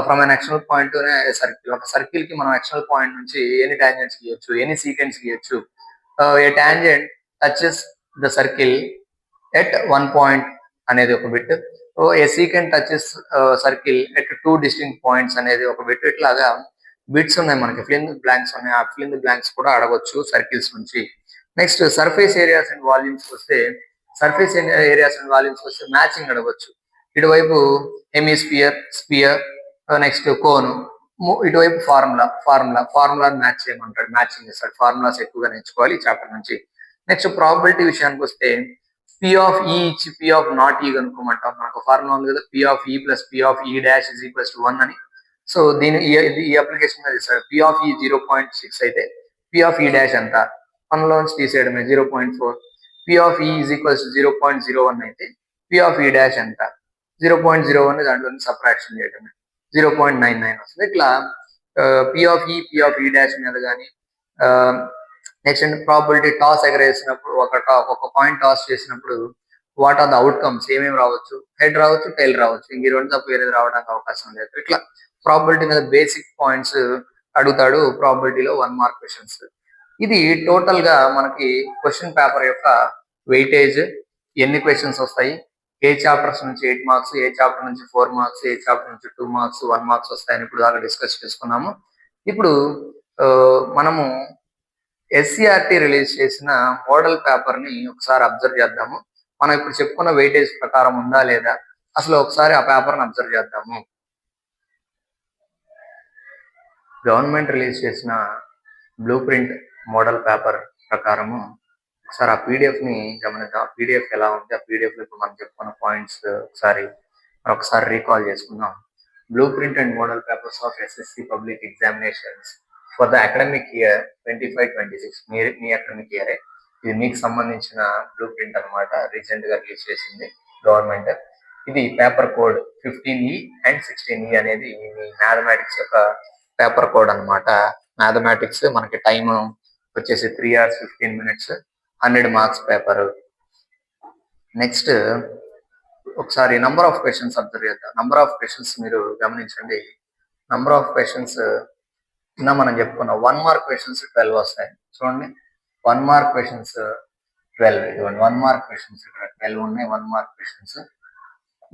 Speaker 2: from an external point to circle. ఒక సర్కిల్ కి మనం ఎక్స్టర్నల్ పాయింట్ నుంచి ఎన్ని టాంజెంట్స్ గీయొచ్చు, ఎన్ని సీకెంట్స్ గీయొచ్చు. A tangent touches the circle at one point అనేది ఒక bit. A secant touches circle at two distinct points అనేది ఒక బిట్. ఇట్లాగా బిట్స్ ఉన్నాయి మనకి, ఫిల్ ఇన్ ది బ్లాంక్స్ ఉన్నాయి. ఆ ఫిల్ ఇన్ ది బ్లాంక్స్ కూడా అడగొచ్చు సర్కిల్స్ నుంచి. Next surface areas and volumes వస్తే మ్యాచింగ్ అడగొచ్చు. ఇటువైపు హెమిస్పియర్, స్పియర్, నెక్స్ట్ కోన్, ఇటువైపు ఫార్ములా మ్యాచ్ చేయమంటాడు, మ్యాచింగ్ చేస్తాడు. ఫార్ములాస్ ఎక్కువగా నేర్చుకోవాలి ఈ చాప్టర్ నుంచి. నెక్స్ట్ ప్రాబిలిటీ విషయానికి వస్తే పి ఆఫ్ ఈ ఇచ్చి పి ఆఫ్ నాట్ ఈ కనుక్కోమంటాం. మనకు ఫార్ములా ఉంది కదా, పి ఆఫ్ ఈ ప్లస్ పి ఆఫ్ ఈ డాష్ ఇస్ ఈక్వల్స్ టు 1 అని. సో దీని ఈ అప్లికేషన్ మీద ఇస్తాడు. పి ఆఫ్ ఈ 0.6 అయితే పి ఆఫ్ ఈ డాష్ ఎంత, 1లోంచి తీసేయడమే 0.4. పి ఆఫ్ ఈ ఈజ్ ఈక్వల్స్ 0.01 అయితే పి ఆఫ్ ఈ డాష్ ఎంత, 0.01 దాంట్లో సబ్ట్రాక్షన్ చేయడమే, 0.99 వస్తుంది. ఇట్లా పి ఆఫ్ ఈ డాష్ మీద కానీ నెక్స్ట్ ప్రాబిలిటీ టాస్ ఎగరేసినప్పుడు ఒక కాయిన్ టాస్ చేసినప్పుడు వాట్ ఆర్ ద అవుట్కమ్స్, ఏమేమి రావచ్చు, హెడ్ రావచ్చు, టైల్ రావచ్చు, ఇంక ఈ రెండు తప్ప వేరేది రావడానికి అవకాశం లేదు. ఇట్లా ప్రాబిలిటీ మీద బేసిక్ పాయింట్స్ అడుగుతాడు ప్రాబిలిటీలో 1 మార్క్ క్వశ్చన్స్. ఇది టోటల్ గా మనకి క్వశ్చన్ పేపర్ యొక్క వెయిటేజ్, ఎన్ని క్వశ్చన్స్ వస్తాయి, ఏ చాప్టర్స్ నుంచి 8 మార్క్స్, ఏ చాప్టర్ నుంచి 4 మార్క్స్, ఏ చాప్టర్ నుంచి 2 మార్క్స్, 1 మార్క్స్ వస్తాయని ఇప్పుడు దాకా డిస్కస్ చేసుకున్నాము. ఇప్పుడు మనము ఎస్సీఆర్టీ రిలీజ్ చేసిన మోడల్ పేపర్ ని ఒకసారి అబ్జర్వ్ చేద్దాము. మనం ఇప్పుడు చెప్పుకున్న వెయిటేజ్ ప్రకారం ఉందా లేదా, అసలు ఒకసారి ఆ పేపర్ ని అబ్జర్వ్ చేద్దాము. గవర్నమెంట్ రిలీజ్ చేసిన బ్లూ ప్రింట్ మోడల్ పేపర్ ప్రకారము ఒకసారి ఆ పీడిఎఫ్ ని గమనిద్దాం. ఆ పీడిఎఫ్ ఎలా ఉంది, ఆ పీడిఎఫ్ లో ఇప్పుడు మనం చెప్పుకున్న పాయింట్స్ ఒకసారి రీకాల్ చేసుకుందాం. Blue print and model papers of SSC public examinations for the academic year 25-26. Me academic ఇయరే ఇది, మీకు సంబంధించిన బ్లూ ప్రింట్ అనమాట. రీసెంట్ గా రిలీజ్ చేసింది గవర్నమెంట్. ఇది paper code 15E and 16E అనేది మీ మ్యాథమెటిక్స్ యొక్క పేపర్ కోడ్ అనమాట. మ్యాథమెటిక్స్ మనకి టైం వచ్చేసి 3 hours 15 minutes, 100 marks paper. Next ఒకసారి నంబర్ ఆఫ్ క్వశ్చన్స్ అబ్జర్వ్ చేద్దాం. నంబర్ ఆఫ్ క్వశ్చన్స్ మీరు గమనించండి. నంబర్ ఆఫ్ క్వశ్చన్స్ మనం చెప్పుకున్న 1 mark క్వశ్చన్స్ 12 వస్తాయి. చూడండి, 1 mark క్వశ్చన్స్ 12, ఇదిగోండి 1 mark క్వశ్చన్స్ ఇక్కడ 12 ఉన్నాయి, 1 mark questions.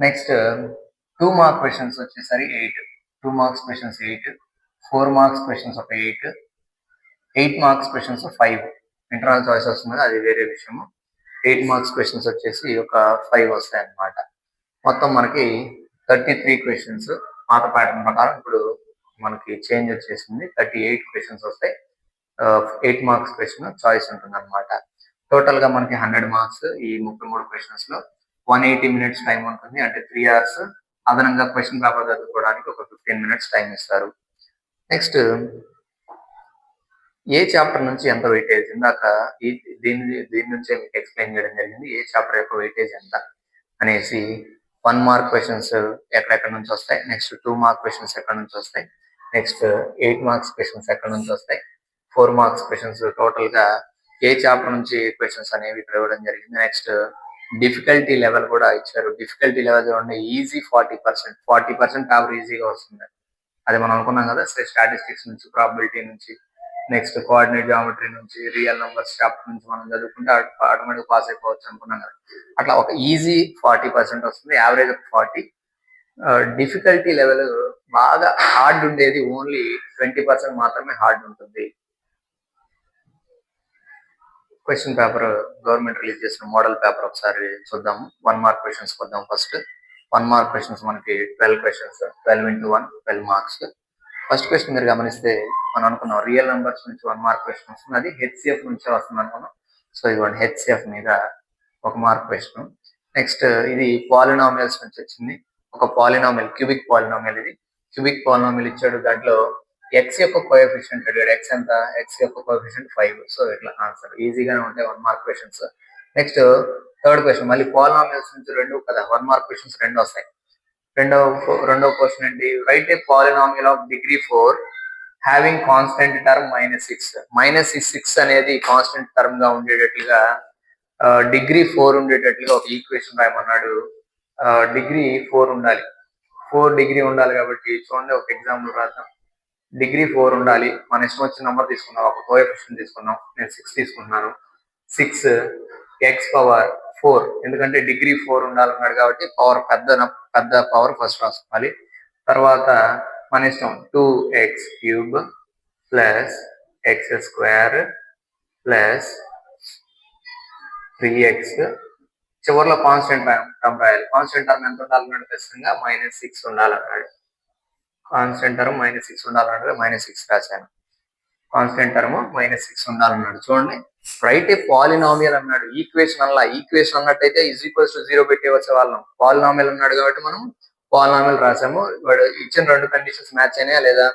Speaker 2: Next 2 mark questions వచ్చేసరి 8, 2 marks క్వశ్చన్స్ 8, 4 marks క్వశ్చన్స్ ఒక 8, 8 marks క్వశ్చన్స్ 5. ఇంటర్నల్ చాయిస్ వస్తుంది, అది వేరే విషయము. 8 marks క్వశ్చన్స్ వచ్చేసి ఒక 5 వస్తాయి అన్నమాట. మొత్తం మనకి 33 క్వశ్చన్స్. పాత ప్యాటర్న్ ప్రకారం ఇప్పుడు మనకి చేంజ్ వచ్చేసింది, 38 క్వశ్చన్స్ వస్తాయి. 8 marks క్వశ్చన్ చాయిస్ ఉంటుంది అనమాట. టోటల్ గా మనకి 100 marks. ఈ 33 క్వశ్చన్స్ లో 180 minutes టైం ఉంటుంది, అంటే 3 hours. అదనంగా క్వశ్చన్ పేపర్ చదువుకోవడానికి ఒక 15 minutes టైం ఇస్తారు. నెక్స్ట్ ఏ చాప్టర్ నుంచి ఎంత వెయిటేజ్, ఇందాక దీని నుంచే మీకు ఎక్స్ప్లెయిన్ చేయడం జరిగింది. ఏ చాప్టర్ యొక్క వెయిటేజ్ ఎంత అనేసి. 1 mark క్వశ్చన్స్ ఎక్కడెక్కడ నుంచి వస్తాయి, నెక్స్ట్ 2 mark క్వశ్చన్స్ ఎక్కడ నుంచి వస్తాయి, నెక్స్ట్ 8 marks క్వశ్చన్స్ ఎక్కడ నుంచి వస్తాయి, 4 marks క్వశ్చన్స్. టోటల్ గా ఏ చాప్టర్ నుంచి క్వశ్చన్స్ అనేవి ఇక్కడ ఇవ్వడం జరిగింది. నెక్స్ట్ డిఫికల్టీ లెవెల్ కూడా ఇచ్చారు. డిఫికల్టీ లెవెల్ చూడండి, ఈజీ 40% పేపర్ ఈజీగా వస్తుంది. అది మనం అనుకున్నాం కదా, స్టాటిస్టిక్స్ నుంచి, ప్రాబిలిటీ నుంచి, నెక్స్ట్ కోఆర్డినేట్ జామెట్రీ నుంచి, రియల్ నెంబర్స్ చాప్టర్ నుంచి మనం చదువుకుంటే ఆటోమేటిక్ పాస్ అయిపోవచ్చు అనుకున్నాం కదా. అట్లా ఒక ఈజీ 40% వస్తుంది, యావరేజ్ 40. డిఫికల్టీ లెవెల్ బాగా హార్డ్ ఉండేది ఓన్లీ 20% మాత్రమే హార్డ్ ఉంటుంది. క్వశ్చన్ పేపర్ గవర్నమెంట్ రిలీజ్ చేసిన మోడల్ పేపర్ ఒకసారి చూద్దాము. 1 mark క్వశ్చన్స్ వద్దాం ఫస్ట్. 1 mark క్వశ్చన్స్ మనకి 12 questions, 12 into 1, 12 marks. First question మీరు గమనిస్తే మనం అనుకున్నాం రియల్ నెంబర్స్ నుంచి 1 mark క్వశ్చన్ వస్తుంది, అది హెచ్సిఎఫ్ నుంచే వస్తుంది అనుకున్నాం. సో ఇదిగోండి, హెచ్సిఎఫ్ మీద ఒక మార్క్ క్వశ్చన్. నెక్స్ట్ ఇది పాలినామియల్స్ నుంచి వచ్చింది. ఒక పాలినామియల్, క్యూబిక్ పాలినామియల్. ఇది క్యూబిక్ పాలినామియల్ ఇచ్చాడు. దాంట్లో ఎక్స్ యొక్క కోఎఫిషియంట్ అడిగాడు. ఎక్స్ ఎంత? ఎక్స్ యొక్క కోఎఫిషియంట్ 5. సో ఇట్లా ఆన్సర్ ఈజీగానే ఉంటాయి 1 mark questions. Next third question మళ్ళీ పాలినామియల్స్ నుంచి 2 కదా, 1 మార్క్ క్వశ్చన్స్ 2 వస్తాయి. రెండో క్వశ్చన్ ఏంటి? Right A polynomial of degree 4 having constant term -6. -6 అనేది కాన్స్టెంట్ టర్మ్ గా ఉండేటట్లుగా డిగ్రీ 4 ఉండేటట్లుగా ఒక ఈక్వేషన్ రాయమన్నాడు. డిగ్రీ 4 ఉండాలి. 4 డిగ్రీ ఉండాలి కాబట్టి చూడండి ఒక ఎగ్జాంపుల్ రాద్దాం. డిగ్రీ 4 ఉండాలి. మన ఇష్టం వచ్చిన నెంబర్ తీసుకున్నాం. ఒక కోఎఫిషియంట్ తీసుకున్నాం. నేను 6 తీసుకుంటున్నాను. 6 x⁴ ఎందుకంటే డిగ్రీ 4 ఉండాలన్నాడు కాబట్టి పవర్ పెద్ద పవర్ ఫస్ట్ రాసుకోవాలి. తర్వాత మన ఇష్టం 2x³ plus x² plus 3x. చివరిలో కాన్స్టెంట్ టర్మ్ రాయాలి. కాన్స్టెంట్ టర్మ్ ఎంత ఉండాలన్నాడు? ఖచ్చితంగా -6 ఉండాలన్నాడు. Constant term -6 ఉండాలన్నాడు. -6 రాశాను. Constant term -6 ఉండాలన్నాడు. చూడండి రైట్ ఏ పాలినామియల్ అన్నాడు. ఈక్వేషన్ అన్నట్టయితే =0 పెట్టేవచ్చే వాళ్ళం. పాలినామియల్ అన్నాడు కాబట్టి మనం పాలినామియల్ రాసాము. వాడు ఇచ్చిన 2 కండిషన్స్ మ్యాచ్ అయినాయా లేదా?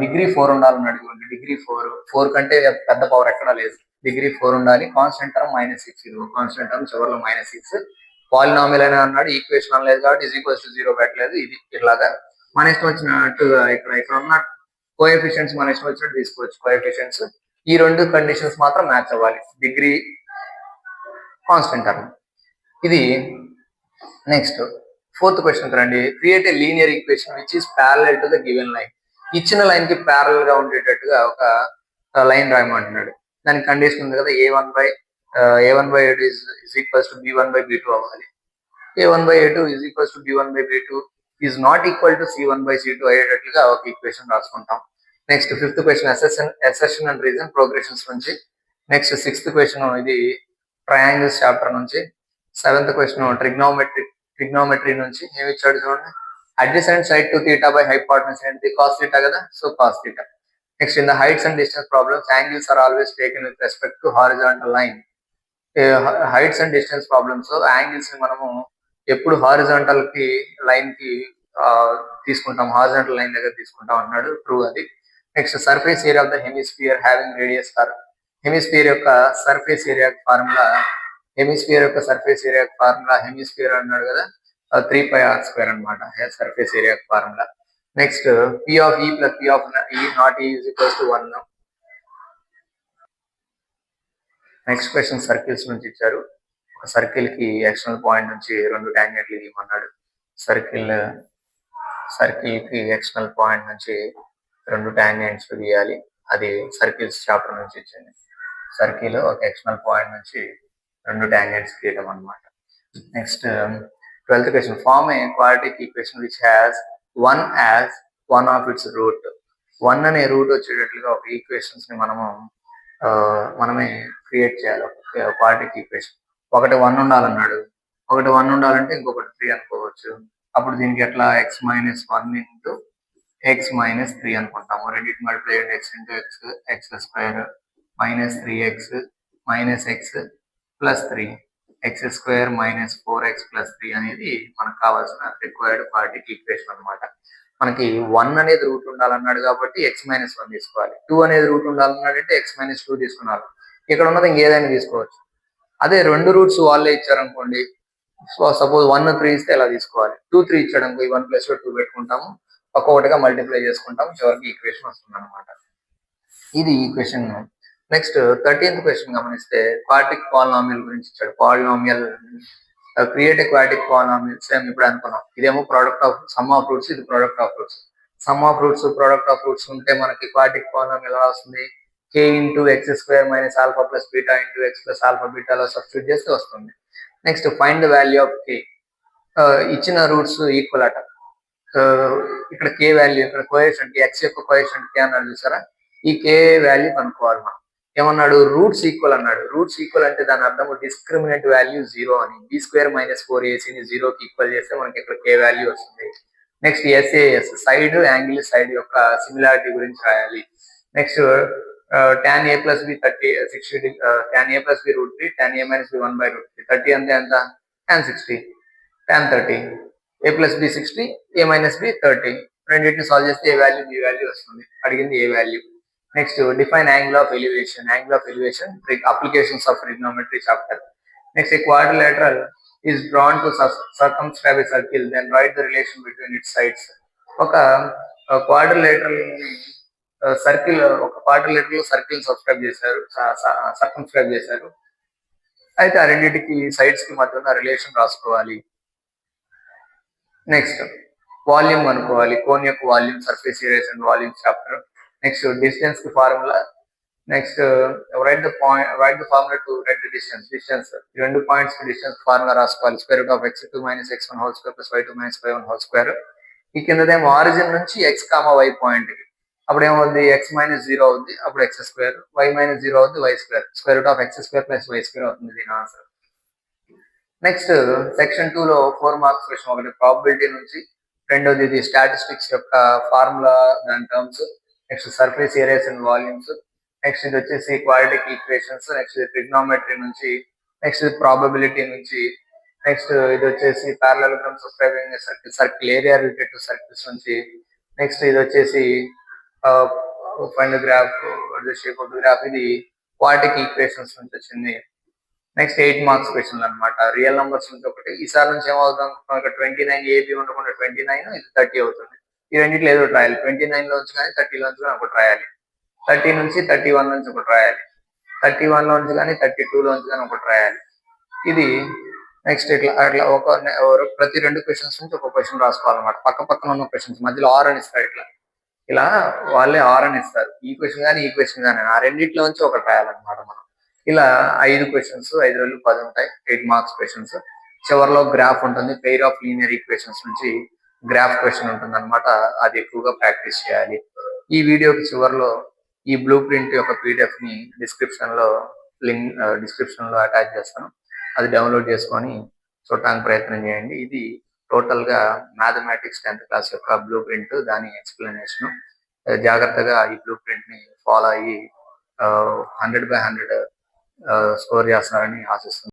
Speaker 2: డిగ్రీ 4 ఉండాలన్నాడు. డిగ్రీ 4 కంటే పెద్ద పవర్ ఎక్కడా లేదు. డిగ్రీ 4 ఉండాలి. Constant term -6. కాన్స్టెంట్ టర్మ్ చివరిలో -6. పాలినామియల్ అని అన్నాడు. ఈక్వేషన్ అనలేదు కాబట్టి =0 పెట్టలేదు. ఇది ఇట్లాగా మన ఇష్టం వచ్చినట్టుగా ఇక్కడ ఉన్న కోఎఫిషియెంట్స్ మన ఇష్టం వచ్చినట్టు తీసుకోవచ్చు. కోఎఫిషియెంట్స్ ఈ 2 కండిషన్స్ మాత్రం మ్యాచ్ అవ్వాలి. Degree, constant term. ఇది నెక్స్ట్ ఫోర్త్ క్వశ్చన్ రండి. Create a linear equation which is parallel to the given line. ఇచ్చిన లైన్ కి ప్యారలల్ గా ఉండేటట్టుగా ఒక లైన్ రాయమంటున్నాడు. దానికి కండిషన్ ఉంది కదా, a1/a2 is equals to b1/b2 అవ్వాలి. a1/a2 is equals to b1/b2 is not equal to c1/c2 అయ్యేటట్లుగా ఒక ఈక్వేషన్ రాసుకుంటాం. Next fifth question assertion and reason progressions నుంచి. నెక్స్ట్ సిక్స్త్ క్వశ్చన్ ఇది ట్రయాంగిల్స్ చాప్టర్ నుంచి. సెవెంత్ క్వశ్చన్ ట్రిగ్నోమెట్రీ నుంచి. ఏమి ఇచ్చాడు చూడండి. Adjacent side to theta by hypotenuse ఏంటి? cos θ కదా, so cos θ. Next in the heights and distance problems angles are always taken with respect to horizontal line. Heights and distance problems angles ని మనము ఎప్పుడు హారిజాంటల్ కి లైన్ కి తీసుకుంటాం, హారిజాంటల్ లైన్ దగ్గర తీసుకుంటాం అన్నాడు. ట్రూ అది. Next surface area of the hemisphere having radius r. Hemisphere యొక్క సర్ఫేస్ ఏరియా ఫార్ములా హెమిస్ఫియర్ అన్నాడు కదా, 3πr² అన్నమాట surface area formula. Next p of e plus p of e not e is equals to 1. Next question circles నుంచి ఇచ్చారు. ఒక సర్కిల్ కి ఎక్స్టర్నల్ పాయింట్ నుంచి 2 టాంజెంట్లు గీయమన్నాడు. సర్కిల్ కి ఎక్స్టర్నల్ పాయింట్ నుంచి 2 టాంజెంట్స్ గీయాలి. అది సర్కిల్స్ చాప్టర్ నుంచి ఇచ్చింది. సర్కిల్ ఒక ఎక్స్టర్నల్ పాయింట్ నుంచి 2 టాంజెంట్స్ గీయడం అన్నమాట. Next 12th question. Form a quadratic equation which has 1 as one of its root. 1 అనే రూట్ వచ్చేటట్లుగా ఒక ఈక్వేషన్స్ ని మనమే క్రియేట్ చేయాలి. Quadratic equation. ఒకటి 1 ఉండాలన్నాడు. ఒకటి 1 ఉండాలంటే ఇంకొకటి 3 అనుకోవచ్చు. అప్పుడు దీనికి ఎట్లా x - 1 into x - 3 అనుకుంటాము. రెండింటి మల్టిప్లై చేయండి. x into x² -3x - x plus 3 x² - 4x plus 3 అనేది మనకు కావాల్సిన రిక్వైర్డ్ క్వాడ్రాటిక్ ఈక్వేషన్ అన్నమాట. మనకి 1 అనేది రూట్ ఉండాలన్నాడు కాబట్టి x - 1 తీసుకోవాలి. 2 అనేది రూట్ ఉండాలన్నాడు అంటే x - 2 తీసుకున్నారు. ఇక్కడ ఉన్నది ఇంకేదైనా తీసుకోవచ్చు. అదే 2 రూట్స్ వాళ్ళే ఇచ్చారనుకోండి, సో సపోజ్ 1 3 ఇస్తే ఎలా తీసుకోవాలి. 2 3 ఇచ్చాడు అనుకో, 1 + 2 పెట్టుకుంటాము, ఒక్కొక్కటిగా మల్టిప్లై చేసుకుంటాము, చివరికి ఈక్వేషన్ వస్తుంది అనమాట. ఇది ఈక్వేషన్. నెక్స్ట్ 13th క్వశ్చన్ గమనిస్తే క్వాడ్రాటిక్ పాలినామియల్ గురించి ఇచ్చాడు. Polynomial create a quadratic polynomial. Same ఇప్పుడు అనుకున్నాం. ఇదేమో product of sum of roots, ఇది product of roots. Sum of roots, product of roots ఉంటే మనకి క్వాడ్రాటిక్ పాలినామియల్ ఎలా వస్తుంది? k into x² - α plus β into x plus alpha beta లో సబ్స్టిట్యూట్ చేస్తే వస్తుంది. Next find the value of k. ఇచ్చిన రూట్స్ ఈక్వల్ అట. ఇక్కడ k వాల్యూ, ఇక్కడ కోఎఫిషియంట్ x యొక్క కోఎఫిషియంట్ k అన్నాడు చూసారా, ఈ k వాల్యూ కనుక్కోవాలి మనం. ఏమన్నాడు? రూట్స్ ఈక్వల్ అన్నాడు. రూట్స్ ఈక్వల్ అంటే దాని అర్థం డిస్క్రిమినెంట్ వాల్యూ 0 అని. b² - 4ac ని 0 కి ఈక్వల్ చేస్తే మనకి ఇక్కడ k వాల్యూ వస్తుంది. Next SAS side, angle side యొక్క సిమిలారిటీ గురించి రాయాలి. Next tan a plus b 30 60 tan a plus b root 3 tan a minus b 1 by root 3 30 అంటే ఎంత tan 60 tan 30 a plus b 60 a minus b 30 రెండింటిని సాల్వ్ చేస్తే ఏ వాల్యూ బి వాల్యూ వస్తుంది అడిగింది A value next define angle of elevation applications of trigonometry chapter next a quadrilateral is drawn to circumscribe a circle then write the relation between its sides ఒక క్వాడ్రిలేటరల్ సర్కిల్ ఒక క్వాడ్రిలేటరల్ లో సర్కిల్ సర్కమ్స్క్రైబ్ చేశారు అయితే ఆ రెండింటికి సైడ్స్ కి మధ్య ఉన్న రిలేషన్ రాసుకోవాలి నెక్స్ట్ వాల్యూమ్ కనుక్కోవాలి కోన్ యొక్క volume surface areas and volume chapter next distance కి formula next write the formula to write the distance రెండు పాయింట్స్ కి డిస్టెన్స్ ఫార్ములా రాసుకోవాలి square root of x2 minus x1 whole square plus y2 minus y1 whole square ఈ కిందదేమో ఆరిజిన్ నుంచి x కామా y పాయింట్ కి అప్పుడు ఏమవుద్ది x మైనస్ 0 అవుద్ది అప్పుడు x స్క్వేర్ y మైనస్ 0 అవుద్ది y square square root of x square plus y square అవుతుంది దీని ఆన్సర్ నెక్స్ట్ సెక్షన్ 2 లో 4 మార్క్స్ క్వశ్చన్ ఒకటి ప్రాబబిలిటీ నుంచి రెండోది ఇది స్టాటిస్టిక్స్ యొక్క ఫార్ములా దాని terms next surface areas and volumes next ఇది వచ్చేసి క్వాడ్రాటిక్ ఈక్వేషన్స్ నెక్స్ట్ ట్రిగ్నోమెట్రీ నుంచి నెక్స్ట్ ప్రాబబిలిటీ నుంచి నెక్స్ట్ ఇది వచ్చేసి parallelograms subscribing circle area related to circles నుంచి నెక్స్ట్ ఇది వచ్చేసి find graph shape of graph ఇది క్వాడ్రాటిక్ ఈక్వేషన్స్ నుంచి వచ్చింది నెక్స్ట్ 8 మార్క్స్ క్వశ్చన్ అనమాట రియల్ నంబర్స్ నుంచి ఒకటి ఈసారి నుంచి ఏమవుతాం 29 ఏబి ఉండకుండా 29 ఇది 30 అవుతుంది ఈ రెండింటిలో ఏదో రాయాలి 29 లోంచి కానీ 30 లోంచి కానీ ఒకటి రాయాలి 30 నుంచి 31 నుంచి ఒకటి రాయాలి 31 లోంచి కానీ 32 లోంచి కానీ ఒకటి రాయాలి ఇది నెక్స్ట్ ఇట్లా అట్లా ప్రతి రెండు క్వశ్చన్స్ నుంచి ఒక క్వశ్చన్ రాసుకోవాలన్నమాట పక్క పక్కన ఉన్న క్వశ్చన్స్ మధ్యలో ఆర్ అని ఇస్తారు ఇలా వాళ్ళే ఆర్ అని ఇస్తారు ఈ క్వశ్చన్ కానీ ఈ క్వశ్చన్ కానీ ఆ రెండింటిలో నుంచి ఒకటి రాయాలన్నమాట మనం ఇలా 5 క్వశ్చన్స్ 5 రోజులు 10 ఉంటాయి 8 మార్క్స్ క్వశ్చన్స్ చివరిలో గ్రాఫ్ ఉంటుంది పెయిర్ ఆఫ్ లీనియర్ ఈక్వేషన్స్ నుంచి గ్రాఫ్ క్వశ్చన్ ఉంటుంది అనమాట అది ఎక్కువగా ప్రాక్టీస్ చేయాలి ఈ వీడియోకి చివరిలో ఈ బ్లూ ప్రింట్ యొక్క పీడిఎఫ్ ని డిస్క్రిప్షన్ లో అటాచ్ చేస్తాను అది డౌన్లోడ్ చేసుకొని చూడటానికి ప్రయత్నం చేయండి ఇది టోటల్ గా మ్యాథమెటిక్స్ 10th క్లాస్ యొక్క బ్లూ ప్రింట్ దాని ఎక్స్ప్లెనేషన్ జాగ్రత్తగా ఈ బ్లూ ప్రింట్ ని ఫాలో అయ్యి 100/100 స్కోర్ చేస్తున్నారని ఆశిస్తున్నాను